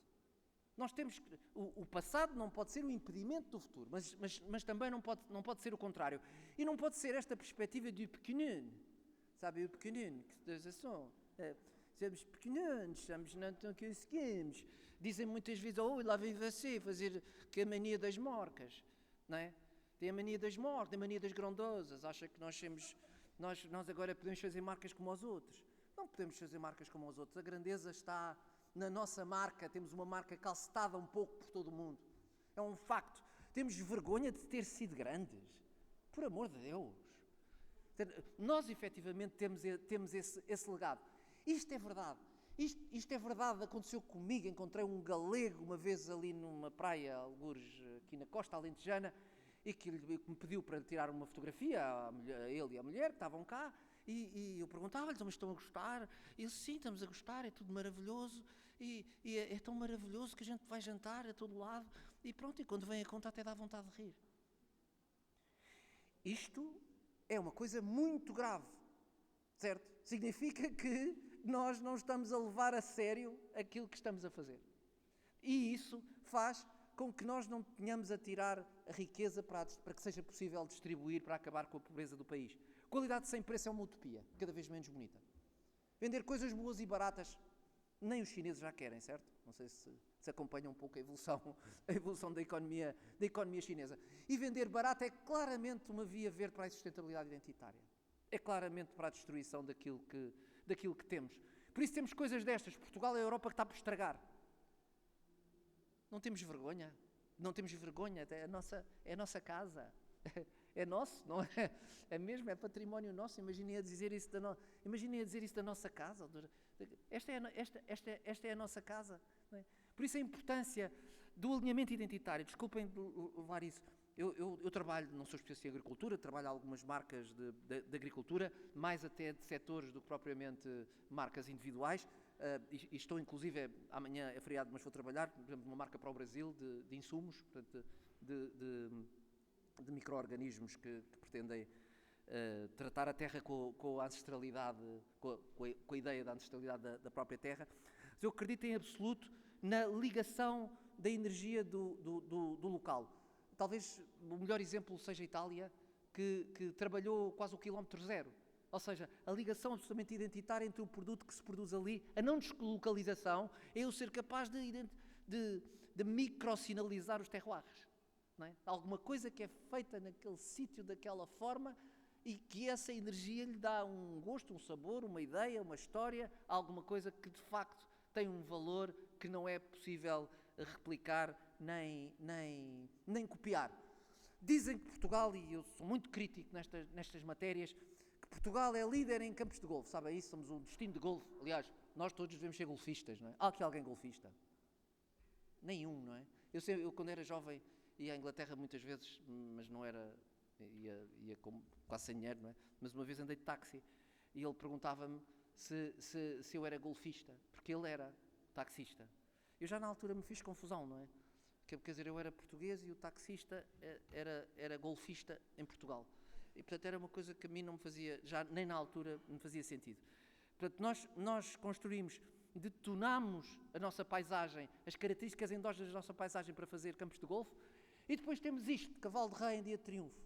Nós temos o passado não pode ser o impedimento do futuro, mas também não pode ser o contrário. E não pode ser esta perspectiva do pequenino, sabe, o pequenino, que somos pequeninos, somos não tão conseguimos. Dizem muitas vezes, lá vem você fazer que a mania das marcas, não é? Tem a mania das marcas, tem a mania das grandosas, acha que nós agora podemos fazer marcas como os outros. Não podemos fazer marcas como os outros. A grandeza está na nossa marca, temos uma marca calcetada um pouco por todo o mundo. É um facto. Temos vergonha de ter sido grandes. Por amor de Deus. Nós, efetivamente, temos esse legado. Isto é verdade. Isto é verdade, aconteceu comigo. Encontrei um galego uma vez ali numa praia, algures aqui na costa alentejana, e que me pediu para tirar uma fotografia, a ele e a mulher que estavam cá, e eu perguntava-lhes, mas estão a gostar? E eles, sim, estamos a gostar, é tudo maravilhoso, e é tão maravilhoso que a gente vai jantar a todo lado, e pronto, e quando vem a conta até dá vontade de rir. Isto é uma coisa muito grave, certo? Significa que nós não estamos a levar a sério aquilo que estamos a fazer. E isso faz com que nós não tenhamos a tirar a riqueza para que seja possível distribuir para acabar com a pobreza do país. Qualidade sem preço é uma utopia, cada vez menos bonita. Vender coisas boas e baratas, nem os chineses já querem, certo? Não sei se acompanha um pouco a evolução da economia chinesa. E vender barato é claramente uma via verde para a sustentabilidade identitária. É claramente para a destruição daquilo que temos. Por isso temos coisas destas. Portugal é a Europa que está por estragar. Não temos vergonha. Não temos vergonha. É a nossa casa. É nosso, não é? É mesmo, é património nosso. Imaginem a dizer isso da nossa casa. Esta é a nossa casa. Não é? Por isso a importância do alinhamento identitário. Desculpem levar isso. Eu trabalho, não sou especialista em agricultura, trabalho em algumas marcas de agricultura, mais até de setores do que propriamente marcas individuais, e estou inclusive, amanhã é feriado, mas vou trabalhar, por exemplo, numa marca para o Brasil de insumos, portanto, de micro-organismos que pretendem tratar a terra com a ancestralidade, com a ideia da ancestralidade da própria terra. Mas eu acredito em absoluto na ligação da energia do local. Talvez o melhor exemplo seja a Itália, que trabalhou quase o quilómetro zero. Ou seja, a ligação absolutamente identitária entre o produto que se produz ali, a não deslocalização, é eu ser capaz de microsinalizar os terroirs. Não é? Alguma coisa que é feita naquele sítio, daquela forma, e que essa energia lhe dá um gosto, um sabor, uma ideia, uma história, alguma coisa que de facto tem um valor que não é possível replicar nem copiar. Dizem que Portugal, e eu sou muito crítico nestas matérias, que Portugal é líder em campos de golfe, sabem isso? Somos um destino de golfe. Aliás, nós todos devemos ser golfistas, não é? Há aqui alguém golfista? Nenhum, não é? Eu quando era jovem, ia à Inglaterra muitas vezes, mas não era, ia quase sem dinheiro, não é? Mas uma vez andei de táxi e ele perguntava-me se eu era golfista, porque ele era taxista. Eu já na altura me fiz confusão, não é? Quer dizer, eu era português e o taxista era golfista em Portugal. E, portanto, era uma coisa que a mim não me fazia, já nem na altura me fazia sentido. Portanto, nós construímos, detonamos a nossa paisagem, as características endógenas da nossa paisagem para fazer campos de golfe, e depois temos isto, cavalo de rei em dia de triunfo,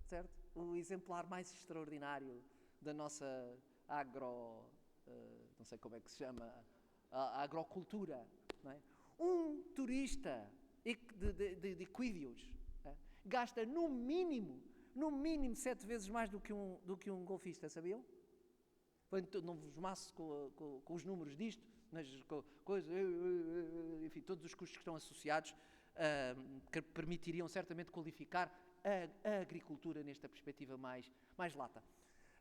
certo? O exemplar mais extraordinário da nossa não sei como é que se chama, a agrocultura, não é? Um turista de equídeos gasta no mínimo 7 vezes mais do que um golfista, sabiam? Não vos maço com os números disto, mas enfim, todos os custos que estão associados que permitiriam certamente qualificar a agricultura nesta perspectiva mais lata.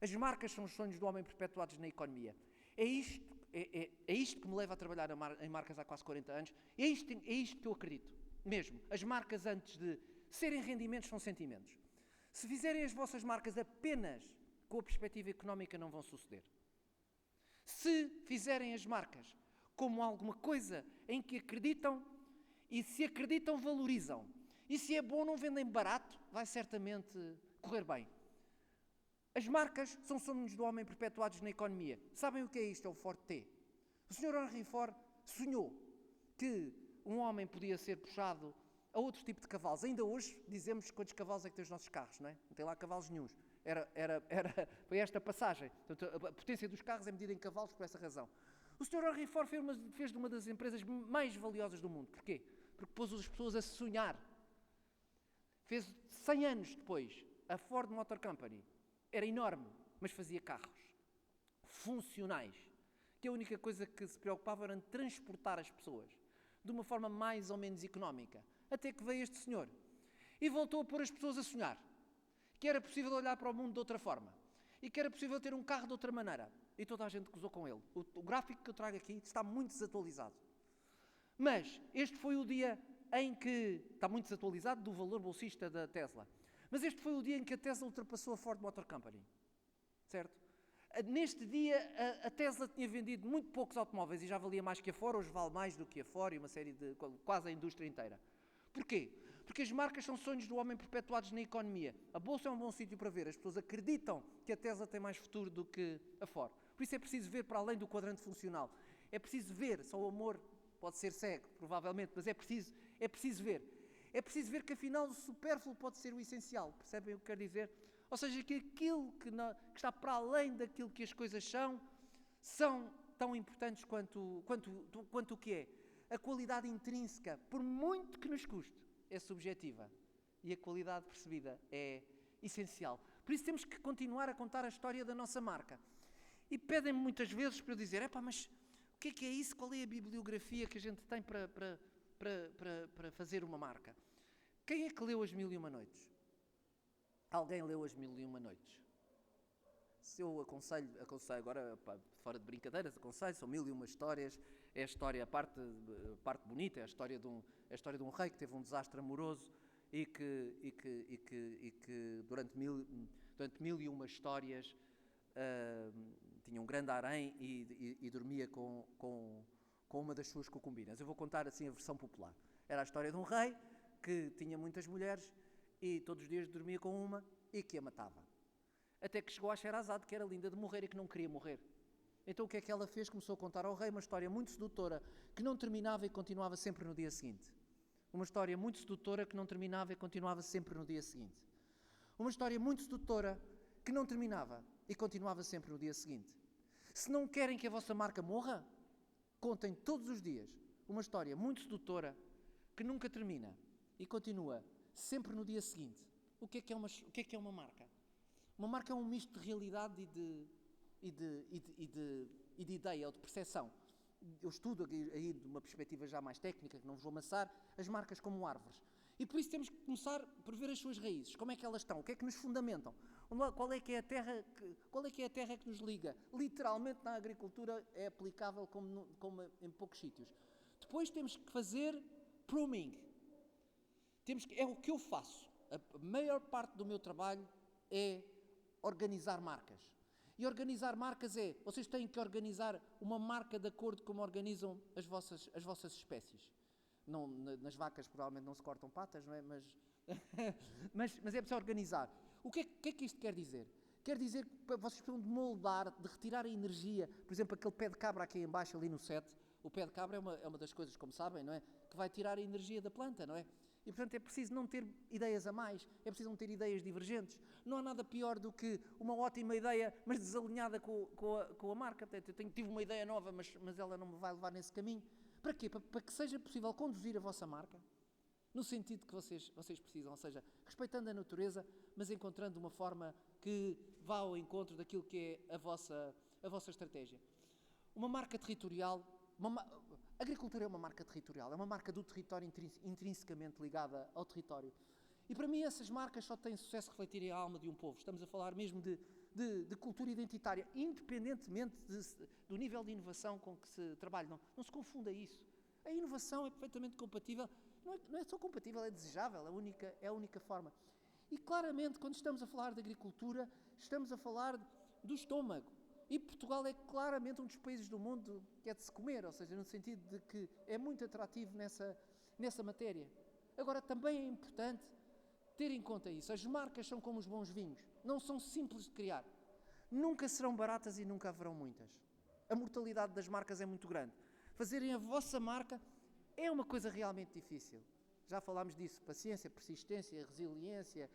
As marcas são os sonhos do homem perpetuados na economia. É isto que me leva a trabalhar em marcas há quase 40 anos. É isto que eu acredito, mesmo. As marcas, antes de serem rendimentos, são sentimentos. Se fizerem as vossas marcas apenas com a perspectiva económica, não vão suceder. Se fizerem as marcas como alguma coisa em que acreditam, e se acreditam, valorizam, e se é bom, não vendem barato, vai certamente correr bem. As marcas são sonhos do homem perpetuados na economia. Sabem o que é isto? É o Ford T. O Sr. Henry Ford sonhou que um homem podia ser puxado a outro tipo de cavalos. Ainda hoje dizemos quantos cavalos é que tem os nossos carros, não é? Não tem lá cavalos nenhuns. Foi esta passagem. Portanto, a potência dos carros é medida em cavalos por essa razão. O Sr. Henry Ford fez de uma das empresas mais valiosas do mundo. Porquê? Porque pôs as pessoas a sonhar. Fez 100 anos depois, a Ford Motor Company. Era enorme, mas fazia carros funcionais, que a única coisa que se preocupava era em transportar as pessoas de uma forma mais ou menos económica. Até que veio este senhor e voltou a pôr as pessoas a sonhar, que era possível olhar para o mundo de outra forma e que era possível ter um carro de outra maneira. E toda a gente gozou com ele. O gráfico que eu trago aqui está muito desatualizado. Mas este foi o dia em que, está muito desatualizado do valor bolsista da Tesla, mas este foi o dia em que a Tesla ultrapassou a Ford Motor Company, certo? Neste dia a Tesla tinha vendido muito poucos automóveis e já valia mais que a Ford, hoje vale mais do que a Ford e uma série de, quase a indústria inteira. Porquê? Porque as marcas são sonhos do homem perpetuados na economia. A bolsa é um bom sítio para ver, as pessoas acreditam que a Tesla tem mais futuro do que a Ford. Por isso é preciso ver para além do quadrante funcional. É preciso ver, só o amor pode ser cego, provavelmente, mas é preciso ver. É preciso ver que afinal o supérfluo pode ser o essencial, percebem o que quero dizer? Ou seja, que aquilo que está para além daquilo que as coisas são tão importantes quanto o que é. A qualidade intrínseca, por muito que nos custe, é subjetiva e a qualidade percebida é essencial. Por isso temos que continuar a contar a história da nossa marca. E pedem-me muitas vezes para eu dizer, mas o que é isso? Qual é a bibliografia que a gente tem para fazer uma marca? Quem é que leu As Mil e Uma Noites? Alguém leu As Mil e Uma Noites? Se eu aconselho agora, fora de brincadeiras, aconselho, são 1001 histórias, é a história, a parte bonita, é a história de um rei que teve um desastre amoroso e que durante 1001 histórias tinha um grande harém e dormia com uma das suas concubinas. Eu vou contar assim a versão popular. Era a história de um rei que tinha muitas mulheres e todos os dias dormia com uma e que a matava. Até que chegou a Sherazade, que era linda de morrer e que não queria morrer. Então o que é que ela fez? Começou a contar ao rei uma história muito sedutora que não terminava e continuava sempre no dia seguinte. Uma história muito sedutora que não terminava e continuava sempre no dia seguinte. Uma história muito sedutora que não terminava e continuava sempre no dia seguinte. Se não querem que a vossa marca morra, contem todos os dias uma história muito sedutora que nunca termina e continua sempre no dia seguinte. O que é que é uma marca? Uma marca é um misto de realidade e de ideia, ou de percepção. Eu estudo aí de uma perspectiva já mais técnica, que não vos vou amassar, as marcas como árvores. E por isso temos que começar por ver as suas raízes, como é que elas estão, o que é que nos fundamentam, qual é que é a terra que nos liga. Literalmente na agricultura é aplicável como em poucos sítios. Depois temos que fazer pruning. É o que eu faço. A maior parte do meu trabalho é organizar marcas. E organizar marcas vocês têm que organizar uma marca de acordo com como organizam as vossas espécies. Não, nas vacas provavelmente não se cortam patas, não é? Mas é preciso organizar. O que é que isto quer dizer? Quer dizer que vocês precisam de moldar, de retirar a energia. Por exemplo, aquele pé de cabra aqui em baixo, ali no set, o pé de cabra é uma das coisas, como sabem, não é? Que vai tirar a energia da planta, não é? E, portanto, é preciso não ter ideias a mais, é preciso não ter ideias divergentes. Não há nada pior do que uma ótima ideia, mas desalinhada com a marca. Portanto, eu tive uma ideia nova, mas ela não me vai levar nesse caminho. Para quê? Para que seja possível conduzir a vossa marca no sentido que vocês precisam, ou seja, respeitando a natureza, mas encontrando uma forma que vá ao encontro daquilo que é a vossa estratégia. Uma marca territorial. A agricultura é uma marca territorial, é uma marca do território intrinsecamente ligada ao território. E para mim essas marcas só têm sucesso se refletirem a alma de um povo. Estamos a falar mesmo de cultura identitária, independentemente do nível de inovação com que se trabalha. Não se confunda isso. A inovação é perfeitamente compatível, não é só compatível, é desejável, é a única forma. E claramente, quando estamos a falar de agricultura, estamos a falar do estômago. E Portugal é claramente um dos países do mundo que é de se comer, ou seja, no sentido de que é muito atrativo nessa matéria. Agora, também é importante ter em conta isso. As marcas são como os bons vinhos, não são simples de criar. Nunca serão baratas e nunca haverão muitas. A mortalidade das marcas é muito grande. Fazerem a vossa marca é uma coisa realmente difícil. Já falámos disso, paciência, persistência, resiliência,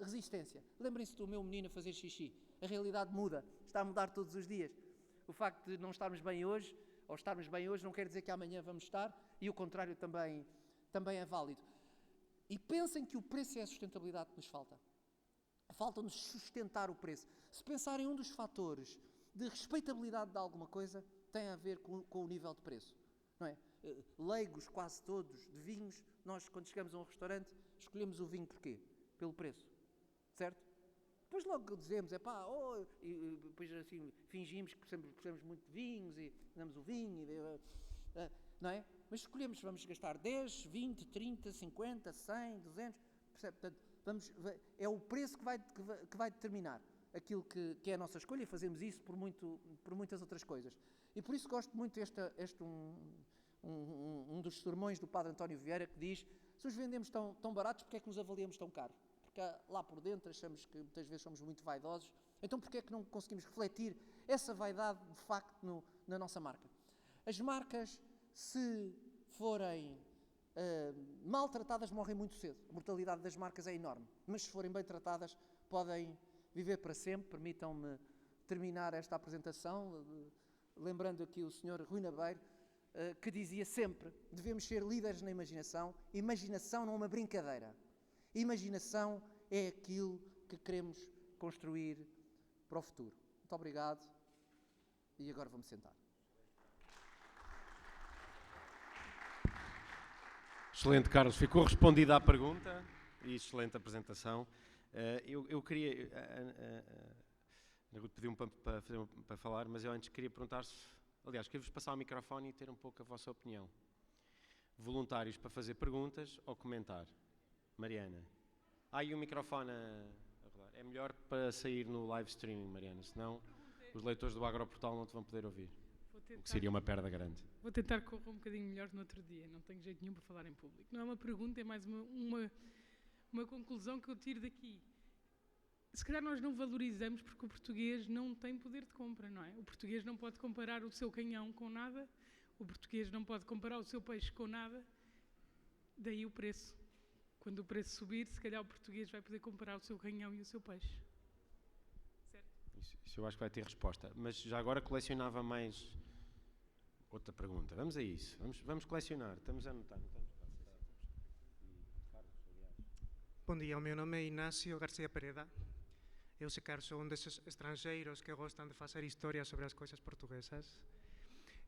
resistência. Lembrem-se do meu menino a fazer xixi. A realidade muda, está a mudar todos os dias. O facto de não estarmos bem hoje, ou estarmos bem hoje, não quer dizer que amanhã vamos estar, e o contrário também é válido. E pensem que o preço é a sustentabilidade que nos falta. Falta-nos sustentar o preço. Se pensarem um dos fatores de respeitabilidade de alguma coisa, tem a ver com o nível de preço. Não é? Leigos, quase todos, de vinhos, nós quando chegamos a um restaurante, escolhemos o vinho porquê? Pelo preço, certo? Depois logo dizemos, e depois assim fingimos que percebemos muito de vinhos e damos o vinho, não é? Mas escolhemos, vamos gastar 10, 20, 30, 50, 100, 200, percebe? Portanto, é o preço que vai determinar aquilo que é a nossa escolha, e fazemos isso por muitas outras coisas. E por isso gosto muito um dos sermões do Padre António Vieira, que diz: se os vendemos tão baratos, porque é que nos avaliamos tão caro? Porque lá por dentro achamos que muitas vezes somos muito vaidosos, então porque é que não conseguimos refletir essa vaidade de facto na nossa marca? As marcas, se forem maltratadas, morrem muito cedo. A mortalidade das marcas é enorme, mas se forem bem tratadas, podem viver para sempre. Permitam-me terminar esta apresentação lembrando aqui o Sr. Rui Nabeiro, que dizia sempre: devemos ser líderes na imaginação. Imaginação não é uma brincadeira. Imaginação é aquilo que queremos construir para o futuro. Muito obrigado. E agora vamos sentar. Excelente, Carlos. Ficou respondida à pergunta e excelente apresentação. Eu queria... A Ruth pediu-me para falar, mas eu antes queria perguntar-se... Aliás, queria-vos passar o microfone e ter um pouco a vossa opinião. Voluntários para fazer perguntas ou comentar? Mariana. E um microfone a rodar. É melhor para sair no live streaming, Mariana, senão os leitores do Agroportal não te vão poder ouvir. O que seria uma perda grande. Vou tentar correr um bocadinho melhor no outro dia, não tenho jeito nenhum para falar em público. Não é uma pergunta, é mais uma conclusão que eu tiro daqui. Se calhar nós não valorizamos porque o português não tem poder de compra, não é? O português não pode comparar o seu canhão com nada, o português não pode comparar o seu peixe com nada, daí o preço. Quando o preço subir, se calhar o português vai poder comparar o seu canhão e o seu peixe. Certo? Isso eu acho que vai ter resposta. Mas já agora colecionava mais... Outra pergunta. Vamos a isso. Vamos colecionar. Estamos a anotar. Bom dia, o meu nome é Inácio García Pereda. Eu se calhar sou desses estrangeiros que gostam de fazer história sobre as coisas portuguesas.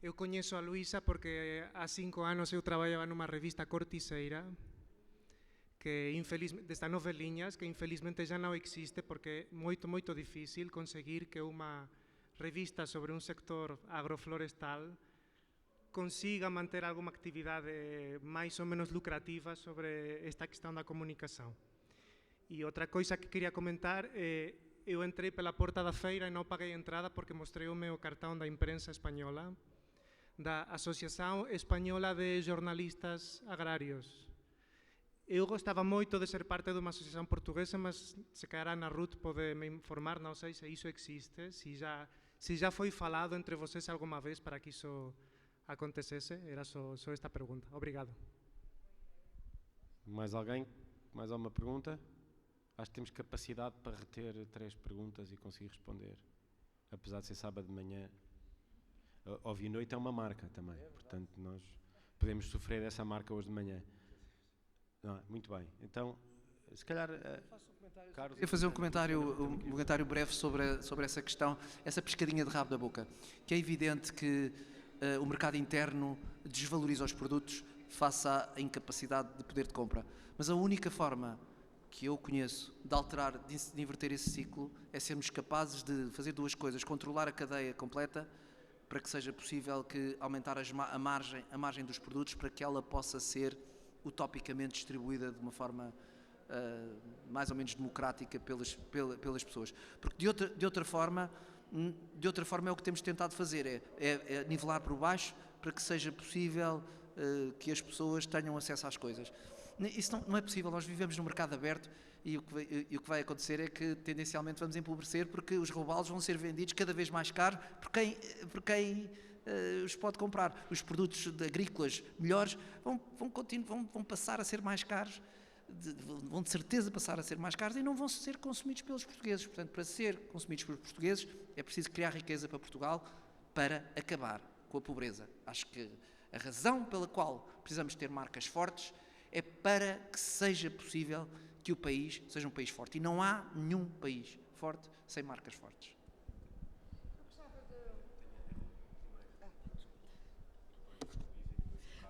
Eu coñezo a Luísa porque há 5 anos eu traballaba numa revista Corticeira, que desta Novelinhas, que infelizmente já não existe porque é moito difícil conseguir que uma revista sobre um sector agroflorestal consiga manter alguma actividade mais ou menos lucrativa sobre esta questão da comunicação. E outra coisa que queria comentar é eu entrei pela porta da feira e não paguei entrada porque mostrei o meu cartão da imprensa espanhola, da Associação Espanhola de Jornalistas Agrários. Eu gostava moito de ser parte de uma associação portuguesa, mas se calhar a Ana Ruth pode me informar, não sei se isso existe, se já foi falado entre vocês alguma vez para que isso acontecesse. Era só esta pergunta. Obrigado. Mais alguém? Mais alguma pergunta? Acho que temos capacidade para reter 3 perguntas e conseguir responder. Apesar de ser sábado de manhã, ouvir noite é uma marca também. Portanto, nós podemos sofrer dessa marca hoje de manhã. Não, muito bem. Então, se calhar, Carlos... Queria fazer um comentário breve sobre essa questão, essa pescadinha de rabo da boca. Que é evidente que o mercado interno desvaloriza os produtos face à incapacidade de poder de compra. Mas a única forma que eu conheço de alterar, de inverter esse ciclo, é sermos capazes de fazer 2 coisas: controlar a cadeia completa, para que seja possível que aumentar a margem dos produtos, para que ela possa ser utopicamente distribuída de uma forma mais ou menos democrática pelas pessoas. Porque de outra forma é o que temos tentado fazer, é nivelar por baixo, para que seja possível que as pessoas tenham acesso às coisas. Isso não é possível. Nós vivemos num mercado aberto e o que vai acontecer é que tendencialmente vamos empobrecer, porque os robalos vão ser vendidos cada vez mais caros por quem os pode comprar. Os produtos agrícolas melhores vão passar a ser mais caros, vão de certeza passar a ser mais caros e não vão ser consumidos pelos portugueses. Portanto, para ser consumidos pelos portugueses é preciso criar riqueza para Portugal, para acabar com a pobreza. Acho que a razão pela qual precisamos ter marcas fortes é para que seja possível que o país seja um país forte. E não há nenhum país forte sem marcas fortes.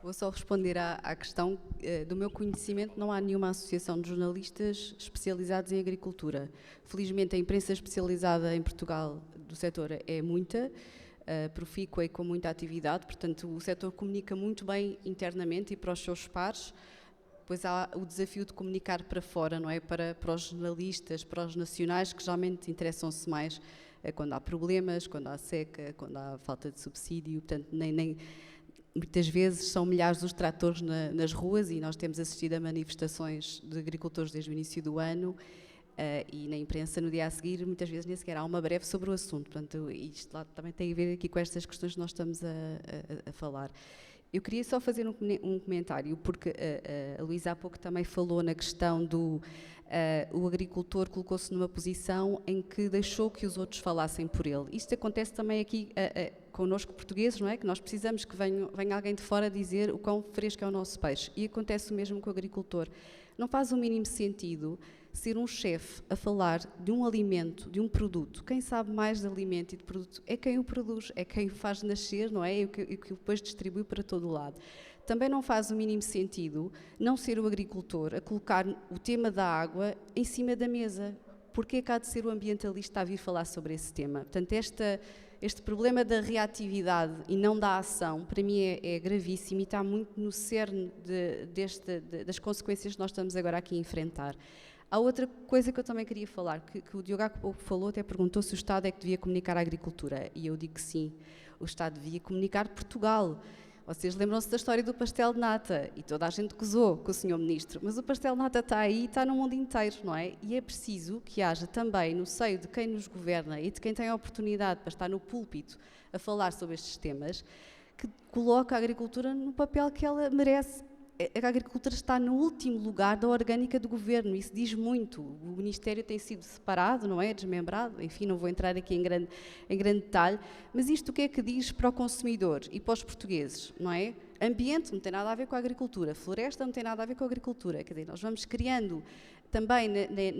Vou só responder à questão. Do meu conhecimento, não há nenhuma associação de jornalistas especializados em agricultura. Felizmente, a imprensa especializada em Portugal do setor é muita, profícua e com muita atividade, portanto, o setor comunica muito bem internamente e para os seus pares. Depois há o desafio de comunicar para fora, não é? Para os jornalistas, para os nacionais, que geralmente interessam-se mais quando há problemas, quando há seca, quando há falta de subsídio, portanto, muitas vezes são milhares os tratores nas ruas, e nós temos assistido a manifestações de agricultores desde o início do ano, e na imprensa no dia a seguir muitas vezes nem sequer há uma breve sobre o assunto. Portanto, isto lá também tem a ver aqui com estas questões que nós estamos a falar. Eu queria só fazer um comentário, porque a Luísa há pouco também falou na questão o agricultor colocou-se numa posição em que deixou que os outros falassem por ele. Isto acontece também aqui connosco portugueses, não é? Que nós precisamos que venha alguém de fora dizer o quão fresco é o nosso peixe. E acontece o mesmo com o agricultor. Não faz o mínimo sentido ser um chefe a falar de um alimento, de um produto. Quem sabe mais de alimento e de produto é quem o produz, é quem o faz nascer, não é? E que depois distribui para todo o lado. Também não faz o mínimo sentido não ser o agricultor a colocar o tema da água em cima da mesa. Porque é que há de ser o ambientalista a vir falar sobre esse tema? Portanto, este problema da reatividade e não da ação, para mim é gravíssimo e está muito no cerne das consequências que nós estamos agora aqui a enfrentar. Há outra coisa que eu também queria falar, que o Diogo há pouco falou, até perguntou se o Estado é que devia comunicar a agricultura, e eu digo que sim, o Estado devia comunicar Portugal. Vocês lembram-se da história do pastel de nata, e toda a gente gozou com o Sr. Ministro, mas o pastel de nata está aí e está no mundo inteiro, não é? E é preciso que haja também no seio de quem nos governa e de quem tem a oportunidade para estar no púlpito a falar sobre estes temas, que coloque a agricultura no papel que ela merece. A agricultura está no último lugar da orgânica do governo, isso diz muito. O Ministério tem sido separado, não é? Desmembrado, enfim, não vou entrar aqui em grande detalhe, mas isto o que é que diz para o consumidor e para os portugueses, não é? ambiente não tem nada a ver com a agricultura, floresta não tem nada a ver com a agricultura. Quer dizer, nós vamos criando também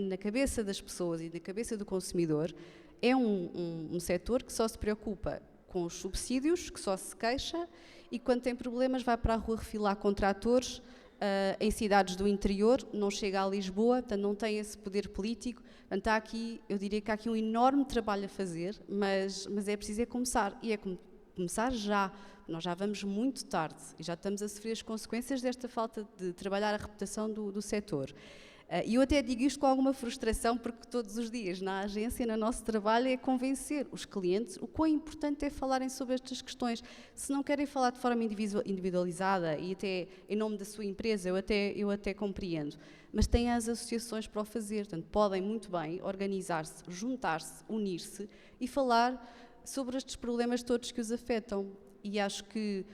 na cabeça das pessoas e na cabeça do consumidor, é um setor que só se preocupa com os subsídios, que só se queixa e quando tem problemas vai para a rua refilar com tratores em cidades do interior, não chega a Lisboa, portanto não tem esse poder político. Portanto, há aqui, eu diria que há aqui um enorme trabalho a fazer, mas é preciso começar, e é começar já. Nós já vamos muito tarde e já estamos a sofrer as consequências desta falta de trabalhar a reputação do setor. E eu até digo isto com alguma frustração, porque todos os dias na agência, no nosso trabalho, é convencer os clientes o quão importante é falarem sobre estas questões. Se não querem falar de forma individualizada e até em nome da sua empresa, eu até compreendo, mas têm as associações para o fazer, portanto, podem muito bem organizar-se, juntar-se, unir-se e falar sobre estes problemas todos que os afetam. E acho que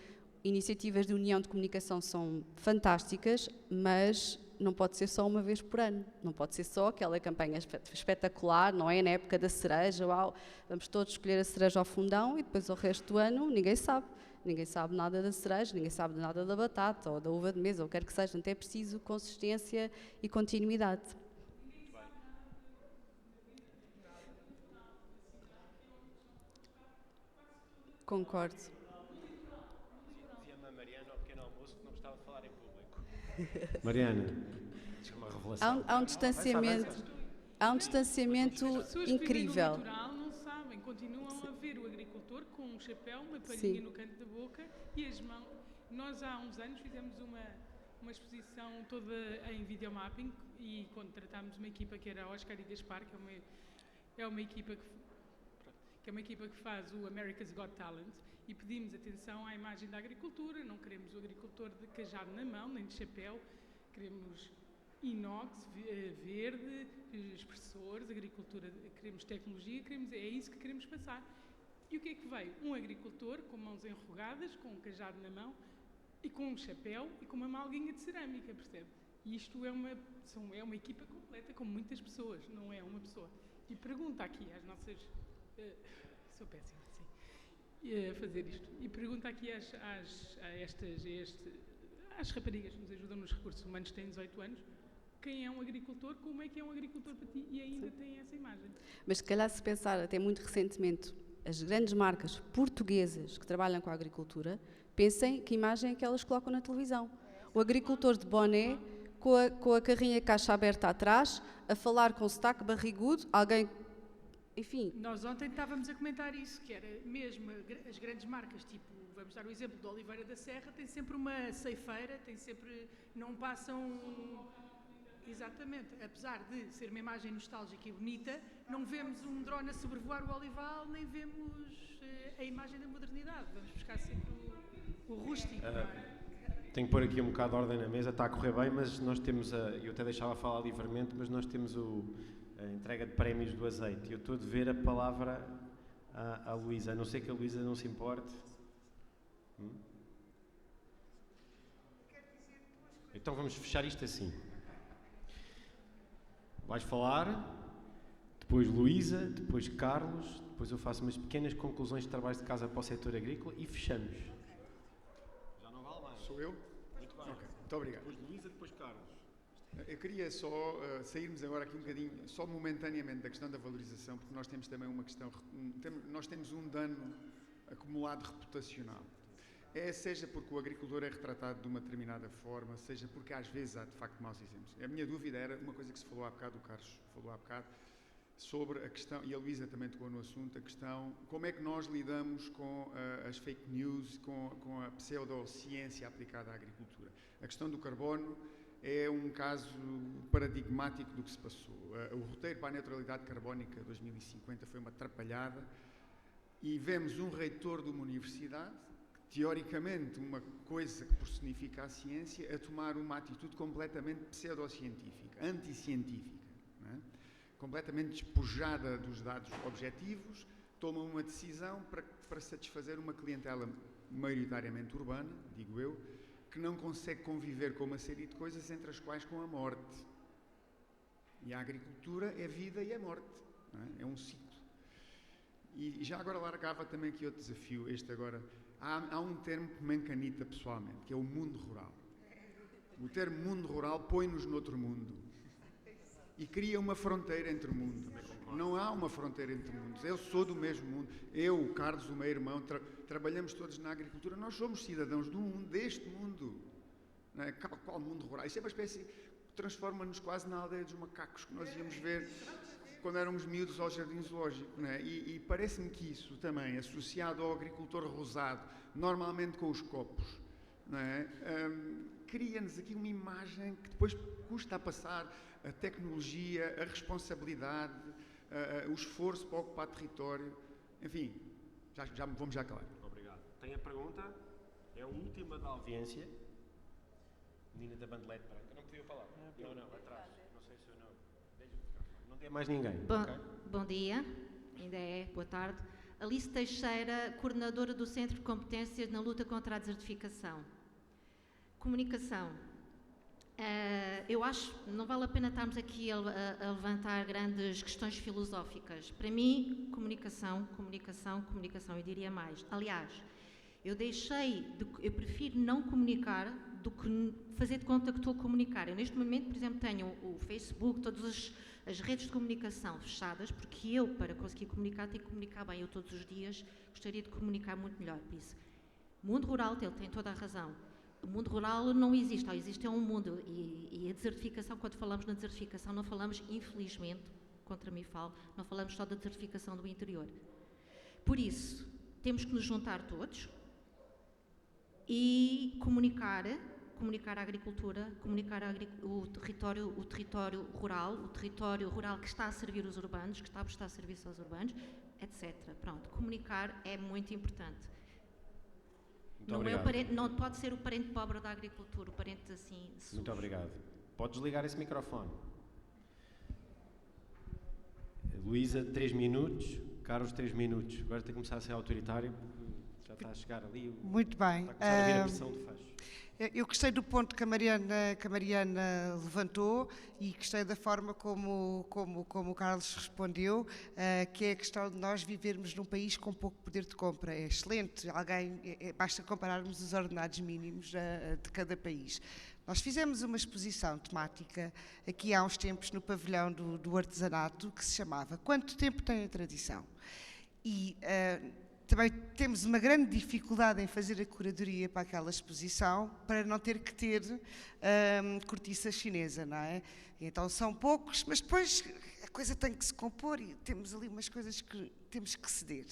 iniciativas de união de comunicação são fantásticas, mas não pode ser só uma vez por ano, não pode ser só aquela campanha espetacular, não é? Na época da cereja, uau, vamos todos escolher a cereja ao fundão e depois o resto do ano ninguém sabe nada da cereja, ninguém sabe nada da batata ou da uva de mesa, ou quer que seja, então é preciso consistência e continuidade. Concordo. Dizia-me a Mariana ao pequeno almoço que não gostava de falar em público. Mariana, diz uma revelação. Há um distanciamento incrível. As pessoas que vivem no litoral não sabem, continuam a ver o agricultor com um chapéu, uma palhinha no canto da boca e as mãos. Nós há uns anos fizemos uma exposição toda em videomapping e contratámos uma equipa que era Oscar e Gaspar, que é uma equipa que faz o America's Got Talent, e pedimos atenção à imagem da agricultura. Não queremos o agricultor de cajado na mão, nem de chapéu, queremos inox, verde, expressores, agricultura, queremos tecnologia, é isso que queremos passar. E o que é que veio? Um agricultor com mãos enrugadas, com um cajado na mão, e com um chapéu e com uma malguinha de cerâmica, percebe? E isto é uma equipa completa, com muitas pessoas, não é uma pessoa. E pergunta aqui às nossas... sou péssima, sim, a fazer isto. E pergunta aqui às raparigas que nos ajudam nos recursos humanos, que têm 18 anos, quem é um agricultor, como é que é um agricultor para ti, e ainda tem essa imagem. Mas se calhar se pensar até muito recentemente, as grandes marcas portuguesas que trabalham com a agricultura, pensem que imagem é que elas colocam na televisão. O agricultor de boné, com a carrinha caixa aberta atrás, a falar com sotaque barrigudo, alguém... Enfim. Nós ontem estávamos a comentar isso, que era mesmo as grandes marcas, tipo, vamos dar o exemplo do Oliveira da Serra, tem sempre uma ceifeira, não passam... Exatamente, apesar de ser uma imagem nostálgica e bonita, não vemos um drone a sobrevoar o olival, nem vemos a imagem da modernidade, vamos buscar sempre o rústico, não é? Tenho que pôr aqui um bocado de ordem na mesa, está a correr bem, mas nós temos, eu até deixava falar livremente, mas nós temos a entrega de prémios do azeite. Eu estou a dever a palavra à Luísa, a não ser que a Luísa não se importe. Então vamos fechar isto assim. Vais falar, depois Luísa, depois Carlos, depois eu faço umas pequenas conclusões de trabalho de casa para o setor agrícola e fechamos. Já não vale mais. Sou eu? Muito bem. Ok, muito obrigado. Depois Luísa, depois Carlos. Eu queria só sairmos agora aqui um bocadinho, só momentaneamente, da questão da valorização, porque nós temos também uma questão, nós temos um dano acumulado reputacional. Seja porque o agricultor é retratado de uma determinada forma, seja porque às vezes há de facto maus exemplos. A minha dúvida era uma coisa que se falou há bocado, o Carlos falou há bocado, sobre a questão, e a Luísa também tocou no assunto, a questão, como é que nós lidamos com as fake news, com a pseudociência aplicada à agricultura. A questão do carbono é um caso paradigmático do que se passou. O roteiro para a neutralidade carbónica 2050 foi uma atrapalhada e vemos um reitor de uma universidade, teoricamente uma coisa que personifica a ciência, a tomar uma atitude completamente pseudocientífica, anticientífica, não é? Completamente despojada dos dados objetivos, toma uma decisão para satisfazer uma clientela maioritariamente urbana, digo eu, que não consegue conviver com uma série de coisas, entre as quais com a morte. E a agricultura é vida e é morte, não é? É um ciclo. E já agora largava também aqui outro desafio, este agora, Há um termo que me encanita pessoalmente, que é o mundo rural. O termo mundo rural põe-nos noutro mundo e cria uma fronteira entre mundos. Não há uma fronteira entre mundos. Eu sou do mesmo mundo. Eu, o Carlos, o meu irmão, trabalhamos todos na agricultura. Nós somos cidadãos do mundo, deste mundo. Não é? Qual mundo rural? Isso é uma espécie que transforma-nos quase na aldeia dos macacos que nós íamos ver quando éramos miúdos ao jardim zoológico. Não é? E parece-me que isso também, associado ao agricultor rosado, normalmente com os copos, não é? Cria-nos aqui uma imagem que depois custa a passar a tecnologia, a responsabilidade, o esforço para ocupar território. Enfim, vamos já calar. Obrigado. Tem a pergunta? É a última da audiência. Menina da bandelete branca. Não podia falar? Não, atrás. Não sei se eu não. Não tem mais ninguém. Bom dia, ainda é, boa tarde. Alice Teixeira, coordenadora do Centro de Competências na luta contra a desertificação. Comunicação. Eu acho que não vale a pena estarmos aqui a levantar grandes questões filosóficas. Para mim, comunicação, eu diria mais. Aliás, eu prefiro não comunicar do que fazer de conta que estou a comunicar. Eu neste momento, por exemplo, tenho o Facebook, todas as redes de comunicação fechadas, porque eu, para conseguir comunicar, tenho que comunicar bem. Eu todos os dias gostaria de comunicar muito melhor. Por isso, mundo rural, ele tem toda a razão. O mundo rural não existe, existe um mundo e a desertificação, quando falamos na desertificação, não falamos, infelizmente, contra mim falo, não falamos só da desertificação do interior. Por isso, temos que nos juntar todos e comunicar a agricultura, o território rural que está a servir os urbanos, que está a prestar serviço aos urbanos, etc. Pronto, comunicar é muito importante. Não pode ser o parente pobre da agricultura, o parente assim sujo. Muito obrigado. Pode desligar esse microfone. Luísa, 3 minutos. Carlos, 3 minutos. Agora tem que começar a ser autoritário, porque já está a chegar ali. Muito bem. Está a começar a vir a pressão de fecho. Eu gostei do ponto que a Mariana levantou e gostei da forma como o Carlos respondeu, que é a questão de nós vivermos num país com pouco poder de compra. É excelente, basta compararmos os ordenados mínimos de cada país. Nós fizemos uma exposição temática aqui há uns tempos no pavilhão do artesanato que se chamava Quanto Tempo Tem a Tradição? E também temos uma grande dificuldade em fazer a curadoria para aquela exposição, para não ter que ter cortiça chinesa, não é? Então são poucos, mas depois a coisa tem que se compor e temos ali umas coisas que temos que ceder.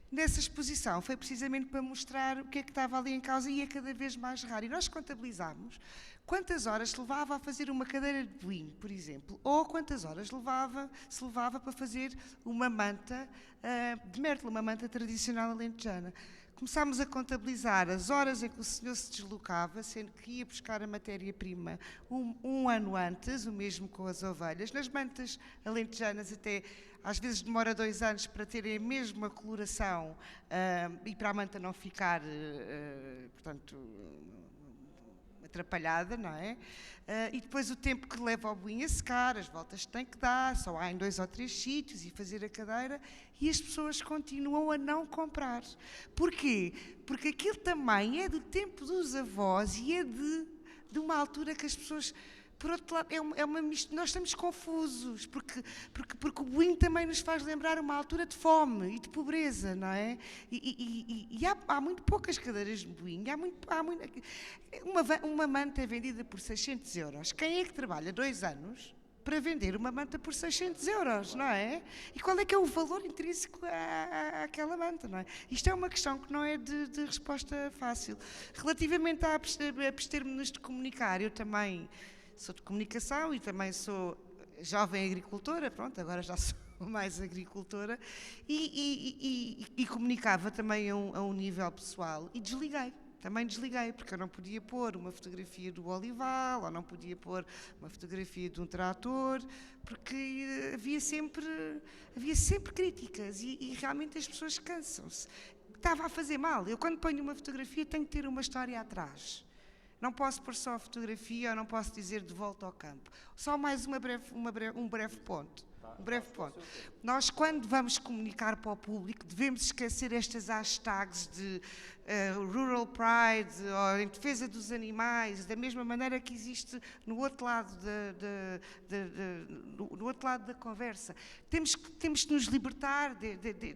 Nessa exposição foi precisamente para mostrar o que é que estava ali em causa e é cada vez mais raro. E nós contabilizámos quantas horas se levava a fazer uma cadeira de boinho, por exemplo, ou quantas horas se levava para fazer uma manta de mértola, uma manta tradicional alentejana. Começámos a contabilizar as horas em que o senhor se deslocava, sendo que ia buscar a matéria-prima um ano antes, o mesmo com as ovelhas. Nas mantas alentejanas até às vezes demora 2 anos para terem a mesma coloração e para a manta não ficar, portanto, atrapalhada, não é? E depois o tempo que leva ao boinho a secar, as voltas que tem que dar, só há em 2 ou 3 sítios e fazer a cadeira, e as pessoas continuam a não comprar. Porquê? Porque aquilo também é do tempo dos avós e é de uma altura que as pessoas... Por outro lado, nós estamos confusos, porque o boinho também nos faz lembrar uma altura de fome e de pobreza, não é? E há muito poucas cadeiras de boinho, uma manta é vendida por 600 euros. Quem é que trabalha 2 anos para vender uma manta por 600 euros, não é? E qual é que é o valor intrínseco àquela manta, não é? Isto é uma questão que não é de resposta fácil. Relativamente a abster-me-nos de comunicar, eu também... Sou de comunicação e também sou jovem agricultora, pronto, agora já sou mais agricultora, e comunicava também a um nível pessoal e também desliguei, porque eu não podia pôr uma fotografia do olival, ou não podia pôr uma fotografia de um trator, porque havia sempre críticas e realmente as pessoas cansam-se. Estava a fazer mal. Eu quando ponho uma fotografia tenho que ter uma história atrás. Não posso pôr só a fotografia ou não posso dizer de volta ao campo. Só mais um breve ponto. Um breve ponto. Nós, quando vamos comunicar para o público, devemos esquecer estas hashtags de Rural Pride ou em defesa dos animais, da mesma maneira que existe no outro lado no outro lado da conversa. Temos que nos libertar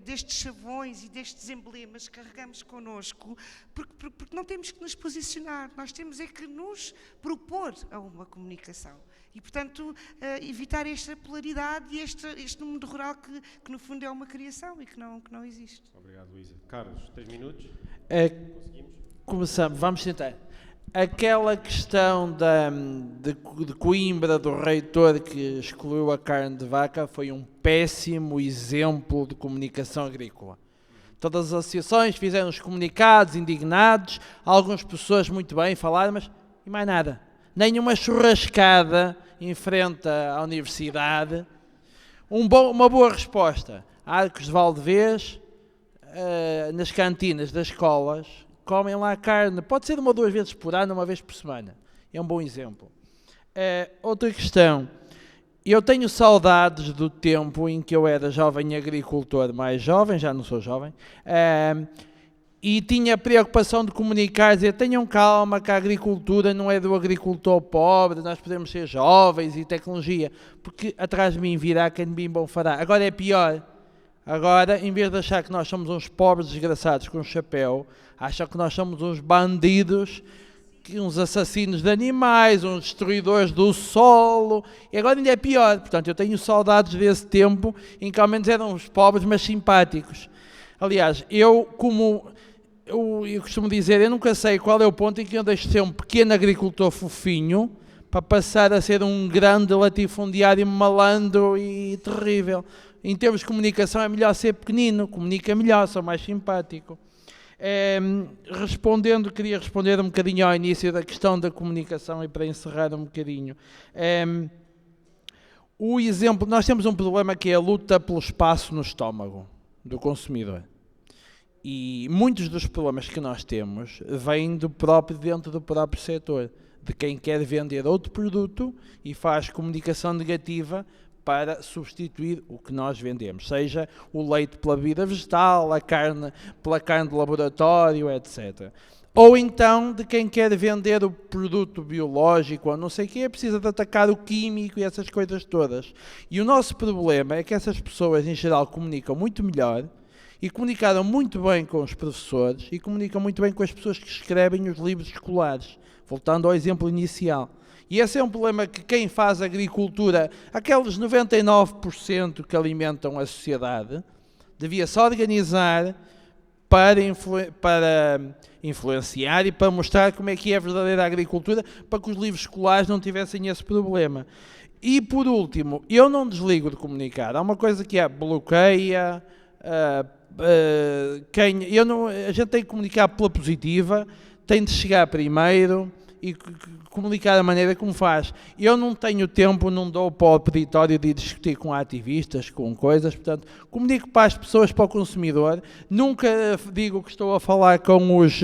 destes chavões e destes emblemas que carregamos connosco, porque não temos que nos posicionar, nós temos é que nos propor a uma comunicação. E, portanto, evitar esta polaridade e este mundo rural que, no fundo, é uma criação e que não existe. Obrigado, Luísa. Carlos, 3 minutos? Conseguimos? Começamos, vamos tentar. Aquela questão de Coimbra, do reitor que excluiu a carne de vaca, foi um péssimo exemplo de comunicação agrícola. Todas as associações fizeram os comunicados indignados, algumas pessoas muito bem falaram, mas e mais nada. Nenhuma churrascada em frente à universidade. Uma boa resposta. Arcos de Valdevez, nas cantinas das escolas, comem lá carne. Pode ser 1 ou 2 vezes por ano, 1 vez por semana. É um bom exemplo. Outra questão. Eu tenho saudades do tempo em que eu era jovem agricultor, mais jovem, já não sou jovem, e tinha a preocupação de comunicar, dizer, tenham calma que a agricultura não é do agricultor pobre, nós podemos ser jovens e tecnologia, porque atrás de mim virá quem de mim bom fará. Agora é pior. Agora, em vez de achar que nós somos uns pobres desgraçados com um chapéu, acham que nós somos uns bandidos, uns assassinos de animais, uns destruidores do solo, e agora ainda é pior. Portanto, eu tenho saudades desse tempo em que ao menos eram os pobres, mas simpáticos. Aliás, eu costumo dizer, eu nunca sei qual é o ponto em que eu deixo de ser um pequeno agricultor fofinho para passar a ser um grande latifundiário malandro e terrível. Em termos de comunicação é melhor ser pequenino, comunica melhor, sou mais simpático. Queria responder um bocadinho ao início da questão da comunicação e para encerrar um bocadinho. O exemplo, nós temos um problema que é a luta pelo espaço no estômago do consumidor. E muitos dos problemas que nós temos vêm dentro do próprio setor, de quem quer vender outro produto e faz comunicação negativa para substituir o que nós vendemos, seja o leite pela bebida vegetal, a carne pela carne de laboratório, etc. Ou então de quem quer vender o produto biológico ou não sei o quê, precisa de atacar o químico e essas coisas todas. E o nosso problema é que essas pessoas em geral comunicam muito melhor e comunicaram muito bem com os professores e comunicam muito bem com as pessoas que escrevem os livros escolares, voltando ao exemplo inicial. E esse é um problema que quem faz agricultura, aqueles 99% que alimentam a sociedade, devia se organizar para influenciar e para mostrar como é que é a verdadeira agricultura, para que os livros escolares não tivessem esse problema. E por último, eu não desligo de comunicar. Há uma coisa que é bloqueia, a gente tem que comunicar pela positiva, tem de chegar primeiro e comunicar da maneira como faz. Eu não tenho tempo, não dou para o peditório de discutir com ativistas, com coisas, portanto, comunico para as pessoas, para o consumidor, nunca digo que estou a falar com os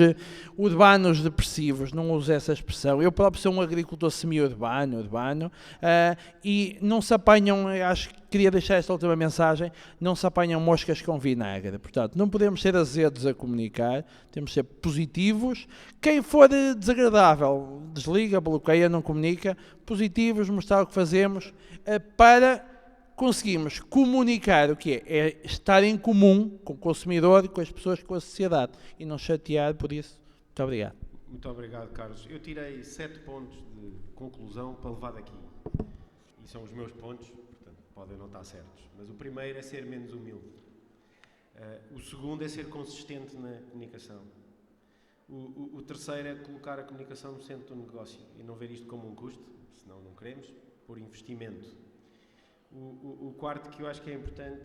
urbanos depressivos, não uso essa expressão. Eu próprio sou um agricultor semi-urbano, e não se apanham, acho que queria deixar esta última mensagem, não se apanham moscas com vinagre. Portanto, não podemos ser azedos a comunicar, temos de ser positivos. Quem for desagradável, desliga, bloqueia, não comunica. Positivos, mostrar o que fazemos para conseguirmos comunicar o que é estar em comum com o consumidor, com as pessoas, com a sociedade e não chatear por isso. Muito obrigado. Muito obrigado, Carlos. Eu tirei 7 pontos de conclusão para levar daqui. E são os meus pontos, portanto, podem não estar certos. Mas o primeiro é ser menos humilde. O segundo é ser consistente na comunicação. O terceiro é colocar a comunicação no centro do negócio e não ver isto como um custo, senão não queremos, por investimento. O quarto que eu acho que é importante,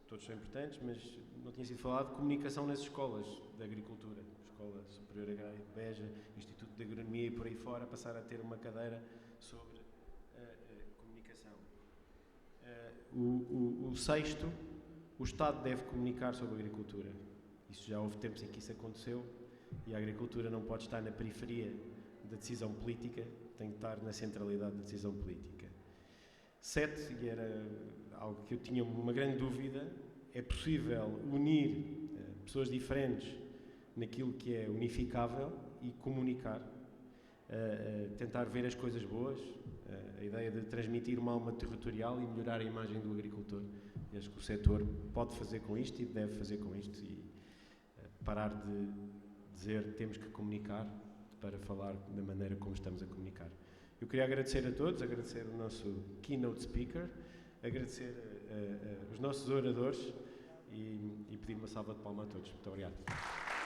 todos são importantes, mas não tinha sido falado, comunicação nas escolas de agricultura. Escola Superior Agrária de Beja, Instituto de Agronomia e por aí fora, passar a ter uma cadeira sobre comunicação. O sexto, o Estado deve comunicar sobre a agricultura. Isso já houve tempos em que isso aconteceu e a agricultura não pode estar na periferia da decisão política, tem que estar na centralidade da decisão política. 7, e era algo que eu tinha uma grande dúvida, é possível unir pessoas diferentes naquilo que é unificável e comunicar, tentar ver as coisas boas, a ideia de transmitir uma alma territorial e melhorar a imagem do agricultor. E acho que o setor pode fazer com isto e deve fazer com isto, e parar de dizer temos que comunicar para falar da maneira como estamos a comunicar. Eu queria agradecer a todos, agradecer o nosso keynote speaker, agradecer os nossos oradores e pedir uma salva de palmas a todos. Muito obrigado.